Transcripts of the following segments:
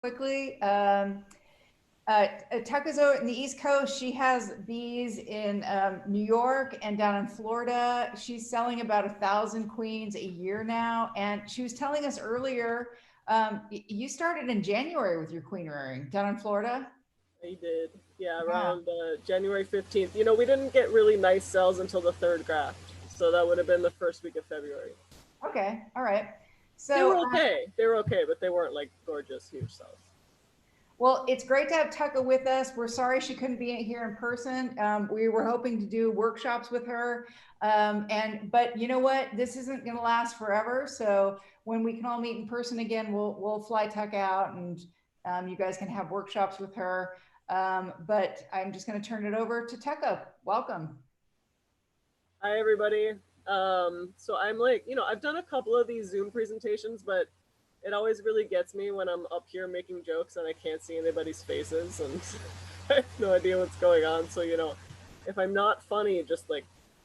quickly. Tucka's in the East Coast. She has bees in New York and down in Florida. She's selling about 1,000 queens a year now. And she was telling us earlier, you started in January with your queen rearing down in Florida. I did. Yeah, Yeah. around January 15th. You know, we didn't get really nice sales until the third graft. So that would have been the first week of February. Okay. All right. They So were okay. They were okay, but they weren't like gorgeous, huge sales. well, it's great to have Tucka with us. We're sorry she couldn't be here in person. We were hoping to do workshops with her. But you know what? This isn't going to last forever. So when we can all meet in person again, we'll fly Tucka out and you guys can have workshops with her. But I'm just going to turn it over to Tucka. Welcome. Hi, everybody. So I'm like, I've done a couple of these Zoom presentations, but it always really gets me when I'm up here making jokes and I can't see anybody's faces and I have no idea what's going on. So, if I'm not funny, just like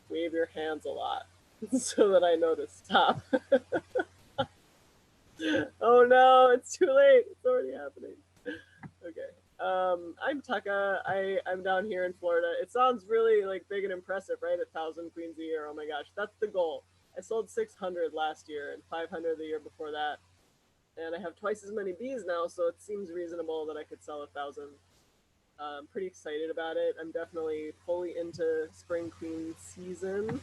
wave your hands a lot so that I know to stop. Oh no, it's too late. It's already happening. Okay. I'm Tucka. I'm down here in Florida. It sounds really like big and impressive, right? 1,000 queens a year. Oh my gosh, that's the goal. I sold 600 last year and 500 the year before that, and I have twice as many bees now, so it seems reasonable that I could sell 1,000. I'm pretty excited about it. I'm definitely fully into spring queen season,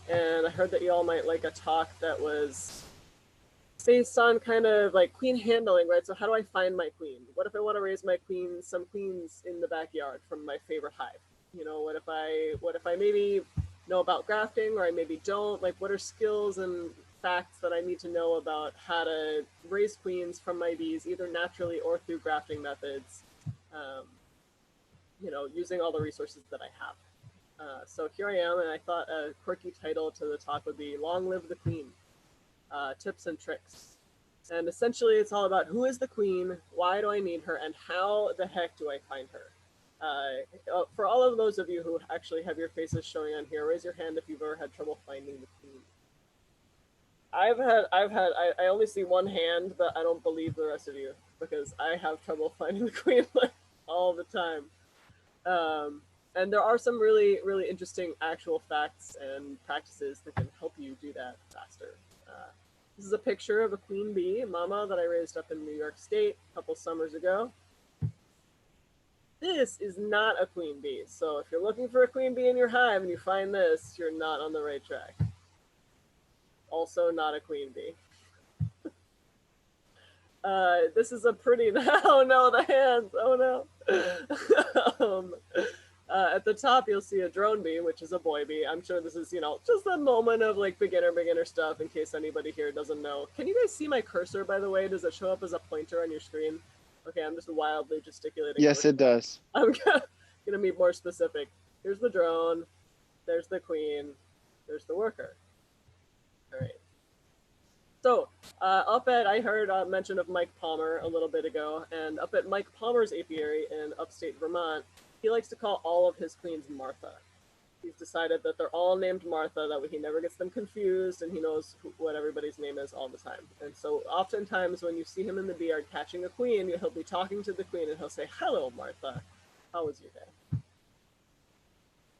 and I heard that you all might like a talk that was based on kind of like queen handling, right? So how do I find my queen? What if I want to raise my queen, some queens in the backyard from my favorite hive? What if I maybe know about grafting or I maybe don't? Like what are skills and facts that I need to know about how to raise queens from my bees, either naturally or through grafting methods, um, using all the resources that I have. So here I am, and I thought a quirky title to the talk would be Long Live the Queen, Tips and Tricks. And essentially, it's all about who is the queen, why do I need her, and how the heck do I find her? For all of those of you who actually have your faces showing on here, raise your hand if you've ever had trouble finding the queen. I only see one hand, but I don't believe the rest of you because I have trouble finding the queen like all the time. Um, and there are some really, really interesting actual facts and practices that can help you do that faster. This is a picture of a queen bee, mama, that I raised up in New York State a couple summers ago. This is not a queen bee. So if you're looking for a queen bee in your hive and you find this, you're not on the right track. Also not a queen bee. This is a pretty, oh no, the hands, oh no. At the top, you'll see a drone bee, which is a boy bee. I'm sure this is, just a moment of like beginner stuff in case anybody here doesn't know. Can you guys see my cursor, by the way? Does it show up as a pointer on your screen? Okay, I'm just wildly gesticulating. Yes, it does. I'm gonna be more specific. Here's the drone, there's the queen, there's the worker. All right. So, I heard mention of Mike Palmer a little bit ago, and up at Mike Palmer's apiary in upstate Vermont, he likes to call all of his queens Martha. He's decided that they're all named Martha, that way he never gets them confused, and he knows what everybody's name is all the time. And so, oftentimes, when you see him in the bee yard catching a queen, he'll be talking to the queen, and he'll say, "Hello, Martha. How was your day?"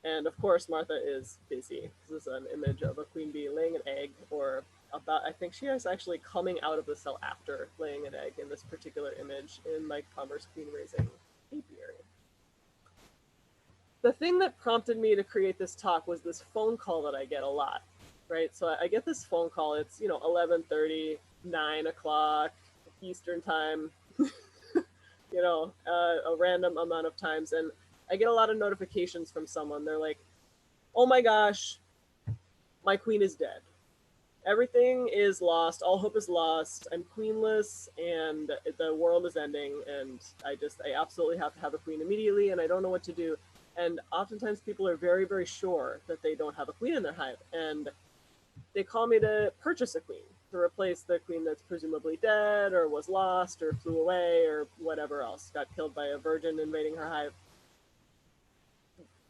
And of course, Martha is busy. This is an image of a queen bee laying an egg, or I think she is actually coming out of the cell after laying an egg in this particular image in Mike Palmer's queen raising apiary. The thing that prompted me to create this talk was this phone call that I get a lot, right? So I get this phone call. It's 11:30, 9 o'clock Eastern time, a random amount of times, and I get a lot of notifications from someone. They're like, "Oh my gosh, my queen is dead. Everything is lost. All hope is lost. I'm queenless, and the world is ending. And I absolutely have to have a queen immediately, and I don't know what to do." And oftentimes people are very, very sure that they don't have a queen in their hive, and they call me to purchase a queen to replace the queen that's presumably dead or was lost or flew away or whatever else, got killed by a virgin invading her hive.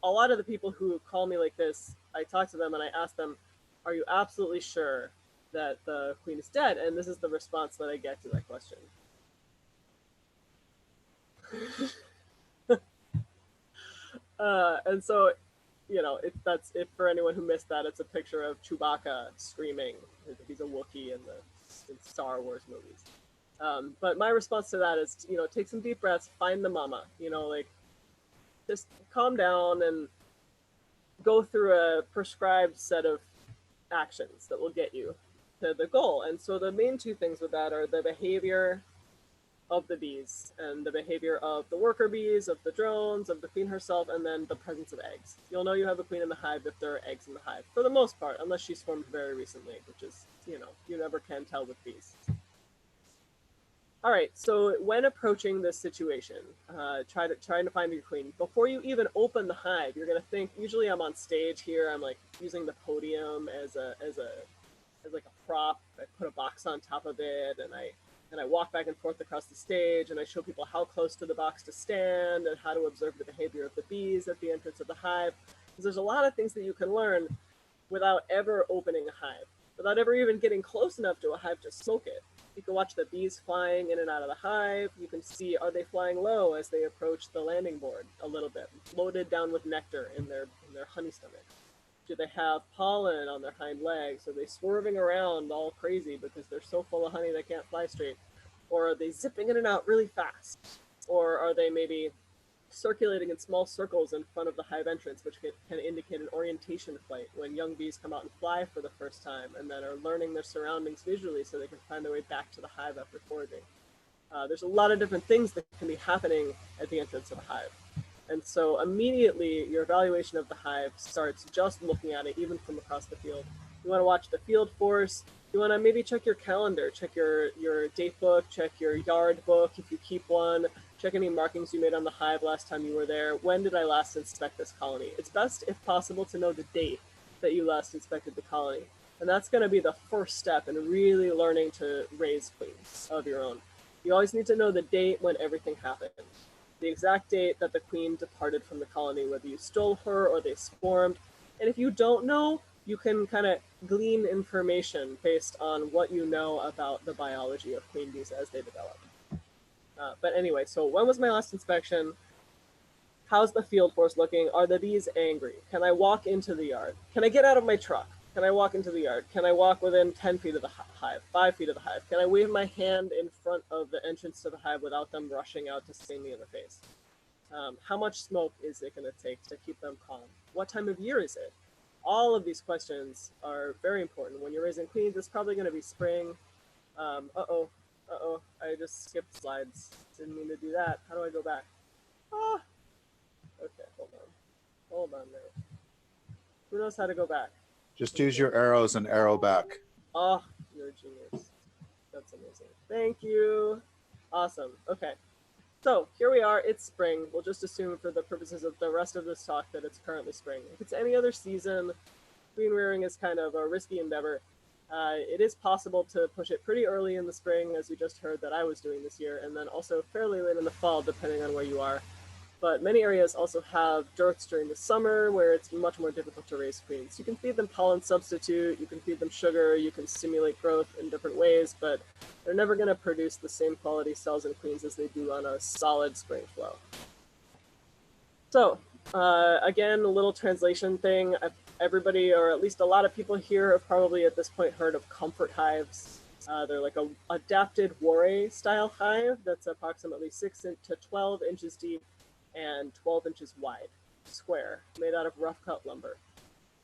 A lot of the people who call me like this, I talk to them and I ask them, "Are you absolutely sure that the queen is dead?" And this is the response that I get to that question. And so, you know, that's it for anyone who missed that. It's a picture of Chewbacca screaming. He's a Wookiee in Star Wars movies. But my response to that is, you know, take some deep breaths, find the mama, you know, like just calm down and go through a prescribed set of actions that will get you to the goal. And so the main two things with that are the behavior of the bees and the behavior of the worker bees, of the drones, of the queen herself, and then the presence of eggs. You'll know you have a queen in the hive if there are eggs in the hive, for the most part, unless she swarmed very recently, which is, you know, you never can tell with bees. All right, so when approaching this situation, trying to find your queen, before you even open the hive, you're gonna think, usually I'm on stage here, I'm like using the podium as like a prop. I put a box on top of it, and I walk back and forth across the stage, and I show people how close to the box to stand and how to observe the behavior of the bees at the entrance of the hive. Because there's a lot of things that you can learn without ever opening a hive, without ever even getting close enough to a hive to smoke it. You can watch the bees flying in and out of the hive. You can see, are they flying low as they approach the landing board a little bit, loaded down with nectar in their honey stomach? Do they have pollen on their hind legs? Are they swerving around all crazy because they're so full of honey they can't fly straight? Or are they zipping in and out really fast? Or are they maybe circulating in small circles in front of the hive entrance, which can indicate an orientation flight when young bees come out and fly for the first time and then are learning their surroundings visually so they can find their way back to the hive after foraging. There's a lot of different things that can be happening at the entrance of a hive. And so immediately your evaluation of the hive starts just looking at it, even from across the field. You want to watch the field force. You want to maybe check your calendar, check your date book, check your yard book if you keep one, check any markings you made on the hive last time you were there. When did I last inspect this colony? It's best, if possible, to know the date that you last inspected the colony. And that's going to be the first step in really learning to raise queens of your own. You always need to know the date when everything happened. The exact date that the queen departed from the colony, whether you stole her or they swarmed. And if you don't know, you can kind of glean information based on what you know about the biology of queen bees as they develop. But anyway, so when was my last inspection? How's the field force looking? Are the bees angry? Can I walk into the yard? Can I get out of my truck? Can I walk into the yard? Can I walk within 10 feet of the hive, 5 feet of the hive? Can I wave my hand in front of the entrance to the hive without them rushing out to sting me in the face? How much smoke is it going to take to keep them calm? What time of year is it? All of these questions are very important. When you're raising queens, it's probably going to be spring. I just skipped slides. Didn't mean to do that. How do I go back? Ah, okay, hold on there. Who knows how to go back? Just use your arrows and arrow back. Oh, you're a genius. That's amazing. Thank you. Awesome. Okay. So here we are. It's spring. We'll just assume for the purposes of the rest of this talk that it's currently spring. If it's any other season, queen rearing is kind of a risky endeavor. It is possible to push it pretty early in the spring, as you just heard that I was doing this year, and then also fairly late in the fall, depending on where you are. But many areas also have dearths during the summer where it's much more difficult to raise queens. You can feed them pollen substitute, you can feed them sugar, you can stimulate growth in different ways, but they're never going to produce the same quality cells and queens as they do on a solid spring flow. So again, a little translation thing. Everybody, or at least a lot of people here, have probably at this point heard of comfort hives. They're like a adapted Warre style hive that's approximately 6 to 12 inches deep and 12 inches wide, square, made out of rough cut lumber.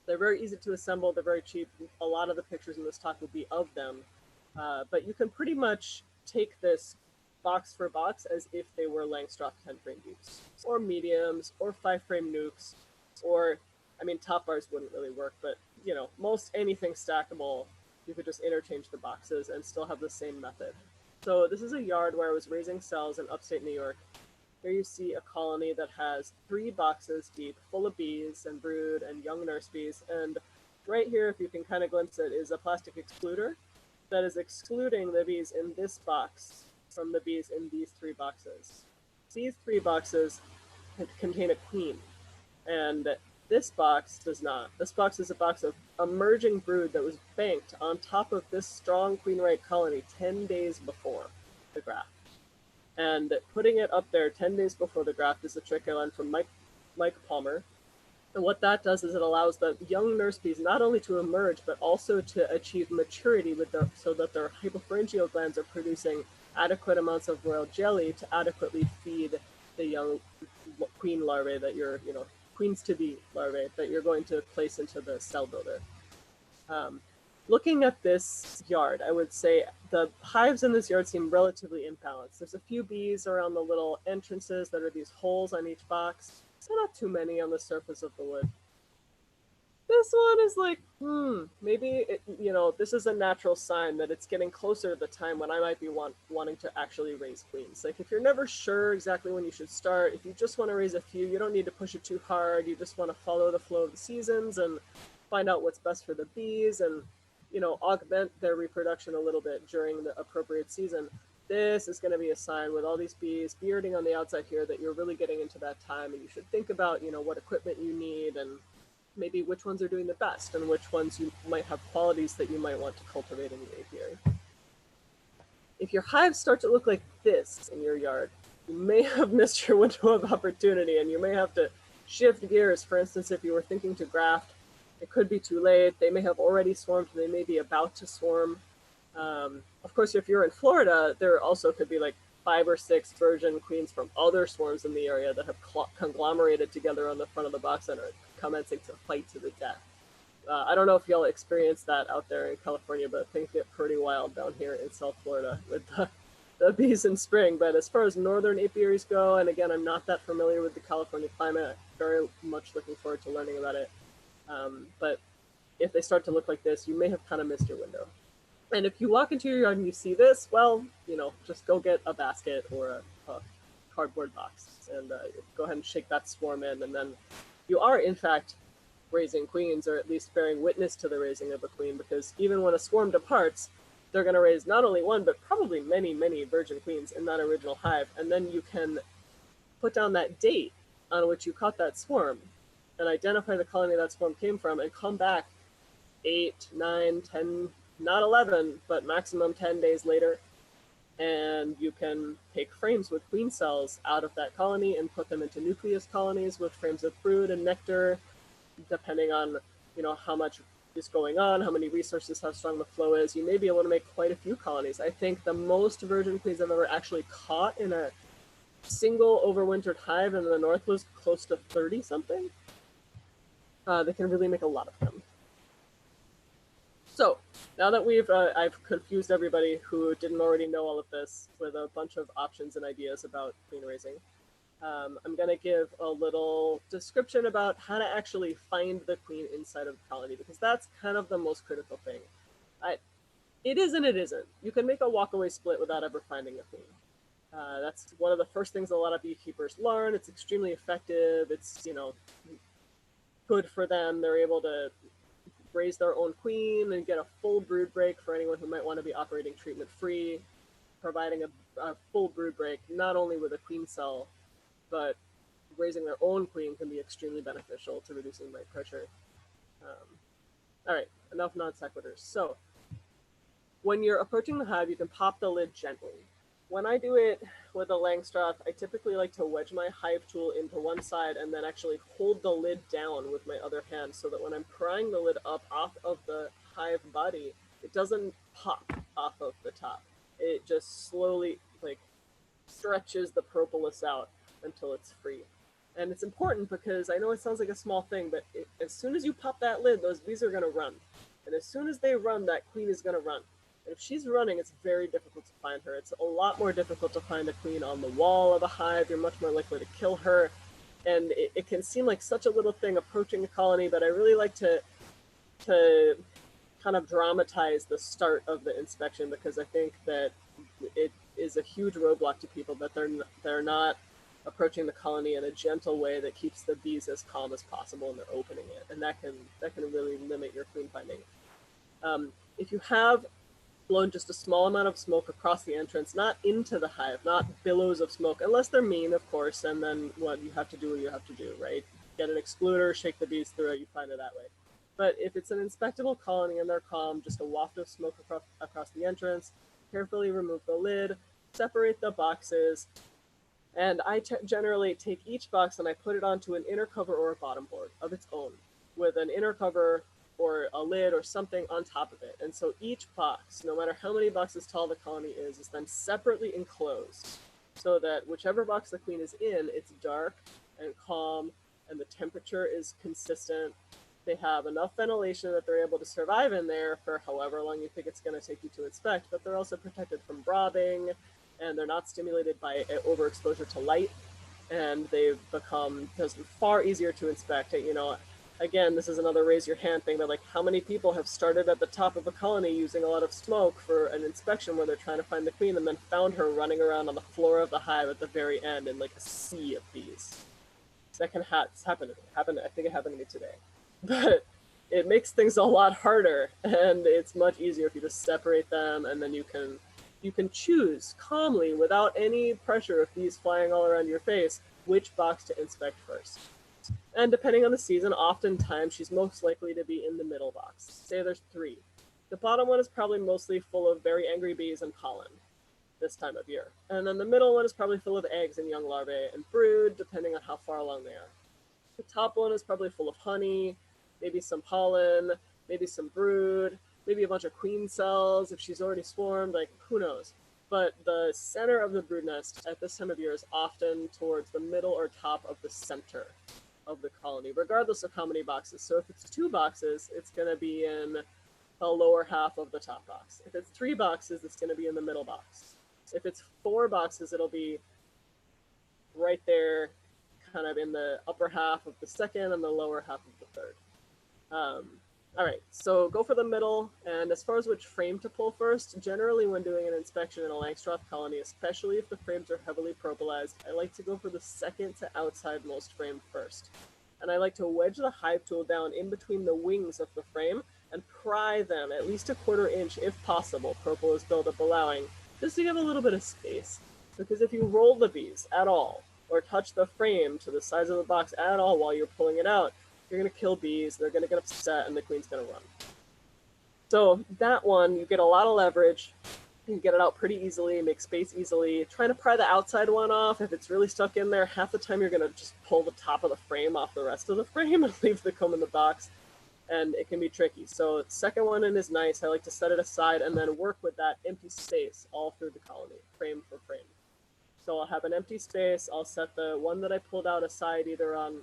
They're very easy to assemble, they're very cheap. A lot of the pictures in this talk will be of them, but you can pretty much take this box for box as if they were Langstroth 10-frame dupes, or mediums, or 5-frame nukes, or, I mean, top bars wouldn't really work, but, you know, most anything stackable, you could just interchange the boxes and still have the same method. So this is a yard where I was raising cells in upstate New York. Here you see a colony that has 3 boxes deep, full of bees and brood and young nurse bees. And right here, if you can kind of glimpse it, is a plastic excluder that is excluding the bees in this box from the bees in these 3 boxes. These 3 boxes contain a queen, and this box does not. This box is a box of emerging brood that was banked on top of this strong queen right colony 10 days before the graft. And putting it up there 10 days before the graft is a trick I learned from Mike Palmer. And what that does is it allows the young nurse bees not only to emerge, but also to achieve maturity so that their hypopharyngeal glands are producing adequate amounts of royal jelly to adequately feed the young queen larvae that you're, queens to be larvae that you're going to place into the cell builder. Looking at this yard, I would say the hives in this yard seem relatively imbalanced. There's a few bees around the little entrances that are these holes on each box. So not too many on the surface of the wood. This one is like, maybe, this is a natural sign that it's getting closer to the time when I might be wanting to actually raise queens. Like if you're never sure exactly when you should start, if you just want to raise a few, you don't need to push it too hard. You just want to follow the flow of the seasons and find out what's best for the bees and, augment their reproduction a little bit during the appropriate season. This is going to be a sign with all these bees bearding on the outside here that you're really getting into that time, and you should think about, what equipment you need and maybe which ones are doing the best and which ones you might have qualities that you might want to cultivate in the apiary. If your hives start to look like this in your yard, you may have missed your window of opportunity and you may have to shift gears. For instance, if you were thinking to graft, it could be too late. They may have already swarmed. They may be about to swarm. Of course, if you're in Florida, there also could be like 5 or 6 virgin queens from other swarms in the area that have conglomerated together on the front of the box and are commencing to fight to the death. I don't know if y'all experienced that out there in California, but things get pretty wild down here in South Florida with the bees in spring. But as far as northern apiaries go, and again, I'm not that familiar with the California climate, very much looking forward to learning about it. But if they start to look like this, you may have kind of missed your window. And if you walk into your yard and you see this, well, just go get a basket or a cardboard box and go ahead and shake that swarm in. And then you are, in fact, raising queens, or at least bearing witness to the raising of a queen, because even when a swarm departs, they're going to raise not only one, but probably many, many virgin queens in that original hive. And then you can put down that date on which you caught that swarm and identify the colony that swarm came from and come back 8, 9, 10, not 11, but maximum 10 days later. And you can take frames with queen cells out of that colony and put them into nucleus colonies with frames of brood and nectar, depending on, how much is going on, how many resources, how strong the flow is. You may be able to make quite a few colonies. I think the most virgin queens I've ever actually caught in a single overwintered hive in the north was close to 30 something. They can really make a lot of them. So now that I've confused everybody who didn't already know all of this with a bunch of options and ideas about queen raising, I'm going to give a little description about how to actually find the queen inside of the colony, because that's kind of the most critical thing. It is and it isn't. You can make a walkaway split without ever finding a queen. That's one of the first things a lot of beekeepers learn. It's extremely effective. It's, good for them. They're able to raise their own queen and get a full brood break for anyone who might want to be operating treatment free, providing a full brood break, not only with a queen cell, but raising their own queen can be extremely beneficial to reducing mite pressure. All right, enough non sequiturs. So when you're approaching the hive, you can pop the lid gently. When I do it with a Langstroth, I typically like to wedge my hive tool into one side and then actually hold the lid down with my other hand so that when I'm prying the lid up off of the hive body, it doesn't pop off of the top. It just slowly stretches the propolis out until it's free. And it's important because I know it sounds like a small thing, but as soon as you pop that lid, those bees are going to run. And as soon as they run, that queen is going to run. And if she's running, it's very difficult to find her. It's a lot more difficult to find a queen on the wall of a hive. You're much more likely to kill her. And it can seem like such a little thing approaching a colony, but I really like to kind of dramatize the start of the inspection, because I think that it is a huge roadblock to people that they're not approaching the colony in a gentle way that keeps the bees as calm as possible when they're opening it. And that can really limit your queen finding. If you have blown just a small amount of smoke across the entrance, not into the hive, not billows of smoke, unless they're mean, of course, and then what you have to do, right? Get an excluder, shake the bees through it, you find it that way. But if it's an inspectable colony and they're calm, just a waft of smoke across the entrance, carefully remove the lid, separate the boxes, and I generally take each box and I put it onto an inner cover or a bottom board of its own, with an inner cover or a lid or something on top of it. And so each box, no matter how many boxes tall the colony is then separately enclosed, so that whichever box the queen is in, it's dark and calm and the temperature is consistent. They have enough ventilation that they're able to survive in there for however long you think it's going to take you to inspect, but they're also protected from robbing, and they're not stimulated by overexposure to light, and they've become just far easier to inspect. You know, again, this is another raise your hand thing, but like, how many people have started at the top of a colony using a lot of smoke for an inspection where they're trying to find the queen and then found her running around on the floor of the hive at the very end in like a sea of bees? That can happen to me. I think it happened to me today. But it makes things a lot harder, and it's much easier if you just separate them, and then you can choose calmly without any pressure of bees flying all around your face which box to inspect first. And depending on the season, oftentimes she's most likely to be in the middle box. Say there's 3. The bottom one is probably mostly full of very angry bees and pollen this time of year. And then the middle one is probably full of eggs and young larvae and brood, depending on how far along they are. The top one is probably full of honey, maybe some pollen, maybe some brood, maybe a bunch of queen cells if she's already swarmed, like who knows. But the center of the brood nest at this time of year is often towards the middle or top of the center of the colony, regardless of how many boxes. So if it's 2 boxes, it's going to be in the lower half of the top box. If it's 3 boxes, it's going to be in the middle box. If it's 4 boxes, it'll be right there, kind of in the upper half of the second and the lower half of the third. All right, so go for the middle. And as far as which frame to pull first, generally when doing an inspection in a Langstroth colony, especially if the frames are heavily propolized, I like to go for the second to outside most frame first. And I like to wedge the hive tool down in between the wings of the frame and pry them at least a 1/4 inch if possible, propolis buildup allowing, just to give a little bit of space. Because if you roll the bees at all, or touch the frame to the size of the box at all while you're pulling it out, you're going to kill bees, they're going to get upset, and the queen's going to run. So that one, you get a lot of leverage, you can get it out pretty easily, make space easily. Trying to pry the outside one off, if it's really stuck in there, half the time you're going to just pull the top of the frame off the rest of the frame and leave the comb in the box, and it can be tricky. So the second one in is nice. I like to set it aside and then work with that empty space all through the colony, frame for frame. So I'll have an empty space, I'll set the one that I pulled out aside either on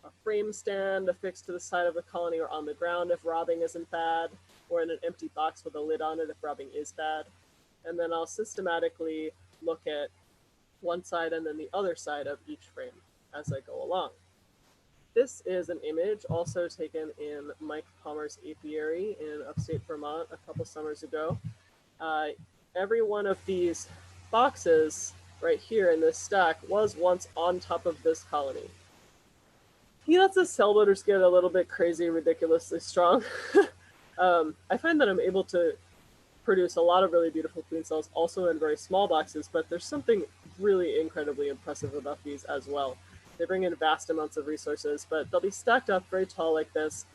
a frame stand affixed to the side of the colony or on the ground if robbing isn't bad, or in an empty box with a lid on it if robbing is bad. And then I'll systematically look at one side and then the other side of each frame as I go along. This is an image also taken in Mike Palmer's apiary in upstate Vermont a couple summers ago. Every one of these boxes right here in this stack was once on top of this colony. He lets the cell builders get a little bit crazy, ridiculously strong. I find that I'm able to produce a lot of really beautiful queen cells also in very small boxes, but there's something really incredibly impressive about these as well. They bring in vast amounts of resources, but they'll be stacked up very tall like this.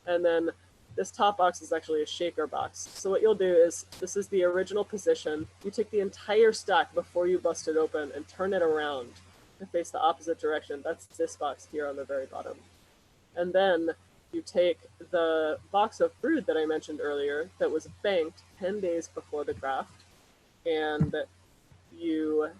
And then this top box is actually a shaker box. So what you'll do is, this is the original position. You take the entire stack before you bust it open and turn it around to face the opposite direction. That's this box here on the very bottom. And then you take the box of brood that I mentioned earlier that was banked 10 days before the graft, and you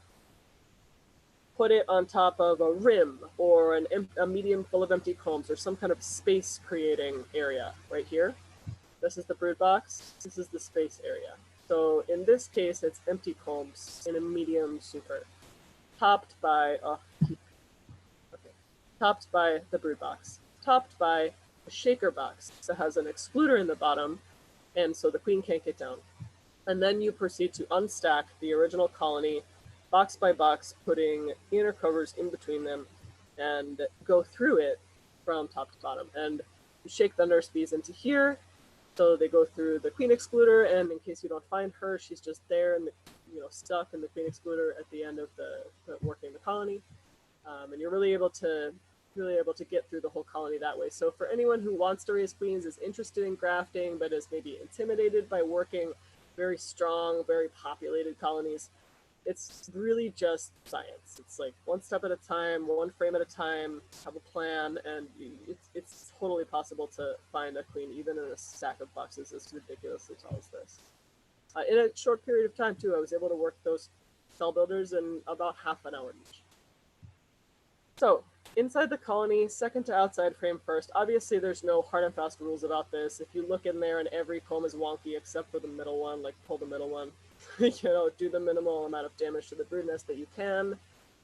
put it on top of a rim or a medium full of empty combs or some kind of space creating area right here. This is the brood box. This is the space area. So in this case, it's empty combs in a medium super, topped by the brood box, topped by a shaker box that has an excluder in the bottom, and so the queen can't get down. And then you proceed to unstack the original colony box by box, putting inner covers in between them, and go through it from top to bottom. And you shake the nurse bees into here, so they go through the queen excluder, and in case you don't find her, she's just there and stuck in the queen excluder at the end of the working the colony. And you're really able to get through the whole colony that way. So for anyone who wants to raise queens, is interested in grafting, but is maybe intimidated by working very strong, very populated colonies, it's really just science. It's like one step at a time, one frame at a time, have a plan, and it's totally possible to find a queen even in a stack of boxes as ridiculously tall as this. In a short period of time, too, I was able to work those cell builders in about half an hour each. So, inside the colony, second to outside frame first. Obviously, there's no hard and fast rules about this. If you look in there and every comb is wonky except for the middle one, like pull the middle one, you know, do the minimal amount of damage to the brood nest that you can.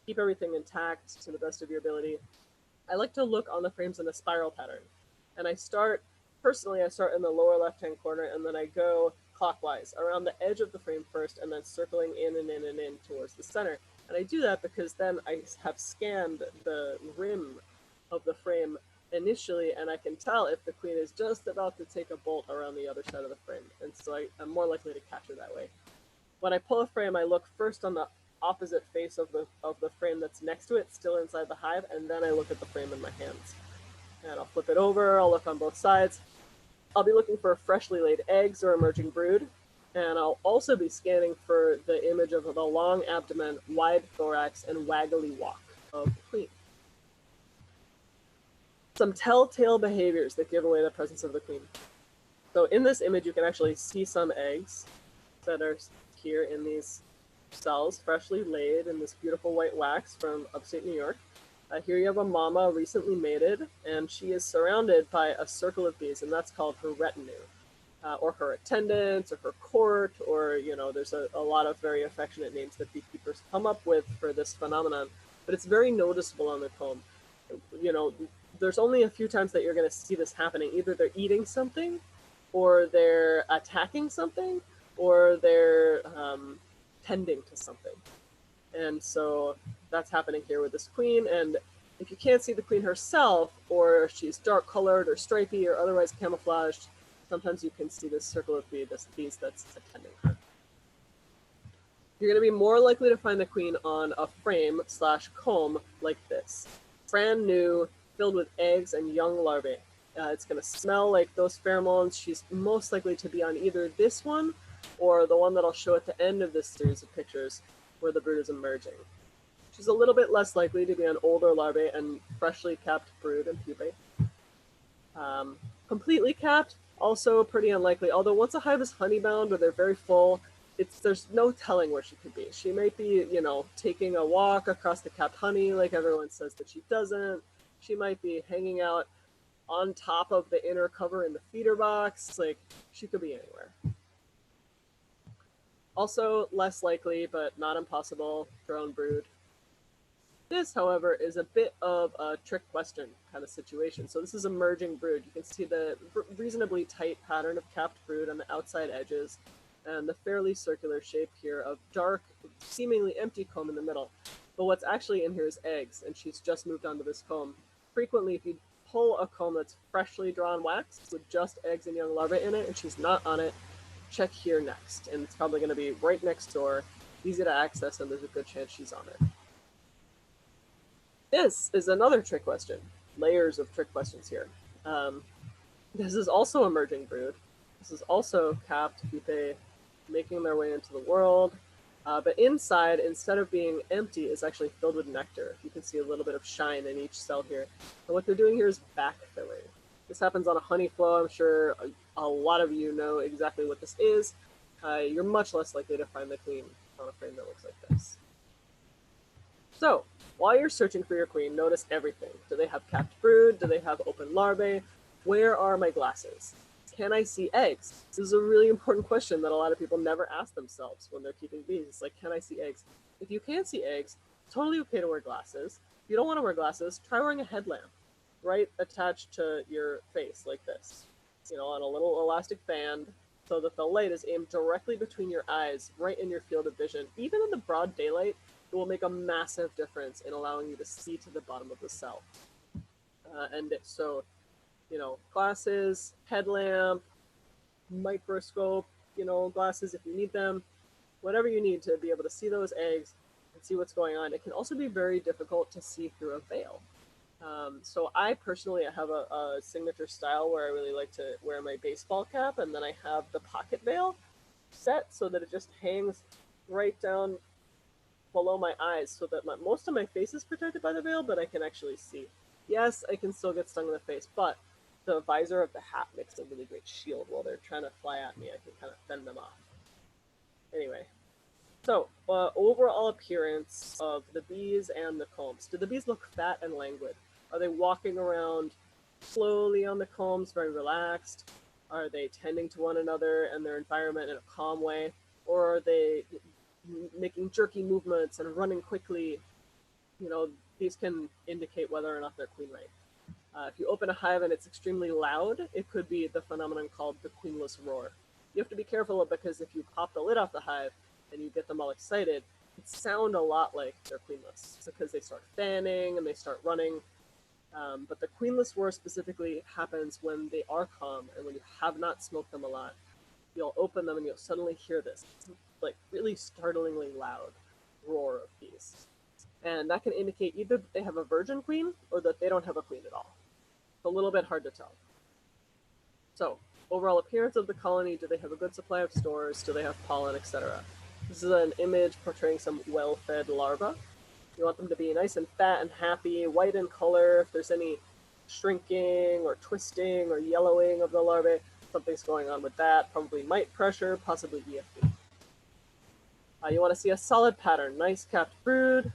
Keep everything intact to the best of your ability. I like to look on the frames in a spiral pattern. And I start in the lower left-hand corner, and then I go clockwise around the edge of the frame first, and then circling in and in and in towards the center. And I do that because then I have scanned the rim of the frame initially, and I can tell if the queen is just about to take a bolt around the other side of the frame. And so I'm more likely to catch her that way. When I pull a frame, I look first on the opposite face of the frame that's next to it, still inside the hive, and then I look at the frame in my hands. And I'll flip it over, I'll look on both sides. I'll be looking for freshly laid eggs or emerging brood, and I'll also be scanning for the image of the long abdomen, wide thorax, and waggly walk of the queen. Some telltale behaviors that give away the presence of the queen. So in this image, you can actually see some eggs that are here in these cells, freshly laid in this beautiful white wax from upstate New York. Here you have a mama recently mated, and she is surrounded by a circle of bees, and that's called her retinue, or her attendants, or her court, or, you know, there's a lot of very affectionate names that beekeepers come up with for this phenomenon, but it's very noticeable on the comb. You know, there's only a few times that you're going to see this happening. Either they're eating something, or they're attacking something, or they're tending to something. And so that's happening here with this queen. And if you can't see the queen herself, or she's dark colored or stripy or otherwise camouflaged, sometimes you can see this circle of bees that's attending her. You're going to be more likely to find the queen on a frame / comb like this. Brand new, filled with eggs and young larvae. It's going to smell like those pheromones. She's most likely to be on either this one or the one that I'll show at the end of this series of pictures where the brood is emerging. She's a little bit less likely to be on older larvae and freshly capped brood and pupae. Completely capped, also pretty unlikely, although once a hive is honey-bound or they're very full, there's no telling where she could be. She might be, you know, taking a walk across the capped honey like everyone says that she doesn't. She might be hanging out on top of the inner cover in the feeder box. Like, she could be anywhere. Also less likely, but not impossible, drone brood. This, however, is a bit of a trick question kind of situation. So this is emerging brood. You can see the reasonably tight pattern of capped brood on the outside edges, and the fairly circular shape here of dark, seemingly empty comb in the middle. But what's actually in here is eggs, and she's just moved onto this comb. Frequently, if you pull a comb that's freshly drawn wax with just eggs and young larvae in it, and she's not on it, check here next, and it's probably going to be right next door, easy to access, and there's a good chance she's on it. This is another trick question. Layers of trick questions here. This is also emerging brood. This is also capped pupae making their way into the world. But inside, instead of being empty, is actually filled with nectar. You can see a little bit of shine in each cell here. And what they're doing here is backfilling. This happens on a honey flow. I'm sure a lot of you know exactly what this is. You're much less likely to find the queen on a frame that looks like this. So, while you're searching for your queen, notice everything. Do they have capped brood? Do they have open larvae? Where are my glasses? Can I see eggs? This is a really important question that a lot of people never ask themselves when they're keeping bees. It's like, can I see eggs? If you can't see eggs, totally okay to wear glasses. If you don't want to wear glasses, try wearing a headlamp, right attached to your face like this, you know, on a little elastic band, so that the light is aimed directly between your eyes, right in your field of vision. Even in the broad daylight, it will make a massive difference in allowing you to see to the bottom of the cell. And so, you know, glasses, headlamp, microscope, you know, glasses if you need them, whatever you need to be able to see those eggs and see what's going on. It can also be very difficult to see through a veil. So I personally have a signature style where I really like to wear my baseball cap, and then I have the pocket veil set so that it just hangs right down below my eyes so that most of my face is protected by the veil, but I can actually see. Yes, I can still get stung in the face, but the visor of the hat makes a really great shield while they're trying to fly at me. I can kind of fend them off. Anyway, so overall appearance of the bees and the combs. Do the bees look fat and languid? Are they walking around slowly on the combs, very relaxed? Are they tending to one another and their environment in a calm way? Or are they making jerky movements and running quickly? You know, these can indicate whether or not they're queen right. If you open a hive and it's extremely loud, it could be the phenomenon called the queenless roar. You have to be careful because if you pop the lid off the hive and you get them all excited, it sounds a lot like they're queenless because they start fanning and they start running. But the queenless roar specifically happens when they are calm and when you have not smoked them a lot. You'll open them and you'll suddenly hear this like really startlingly loud roar of bees. And that can indicate either that they have a virgin queen or that they don't have a queen at all. It's a little bit hard to tell. So, overall appearance of the colony, do they have a good supply of stores, do they have pollen, etc. This is an image portraying some well-fed larvae. You want them to be nice and fat and happy, white in color. If there's any shrinking or twisting or yellowing of the larvae, something's going on with that. Probably mite pressure, possibly EFB. You want to see a solid pattern, nice capped brood,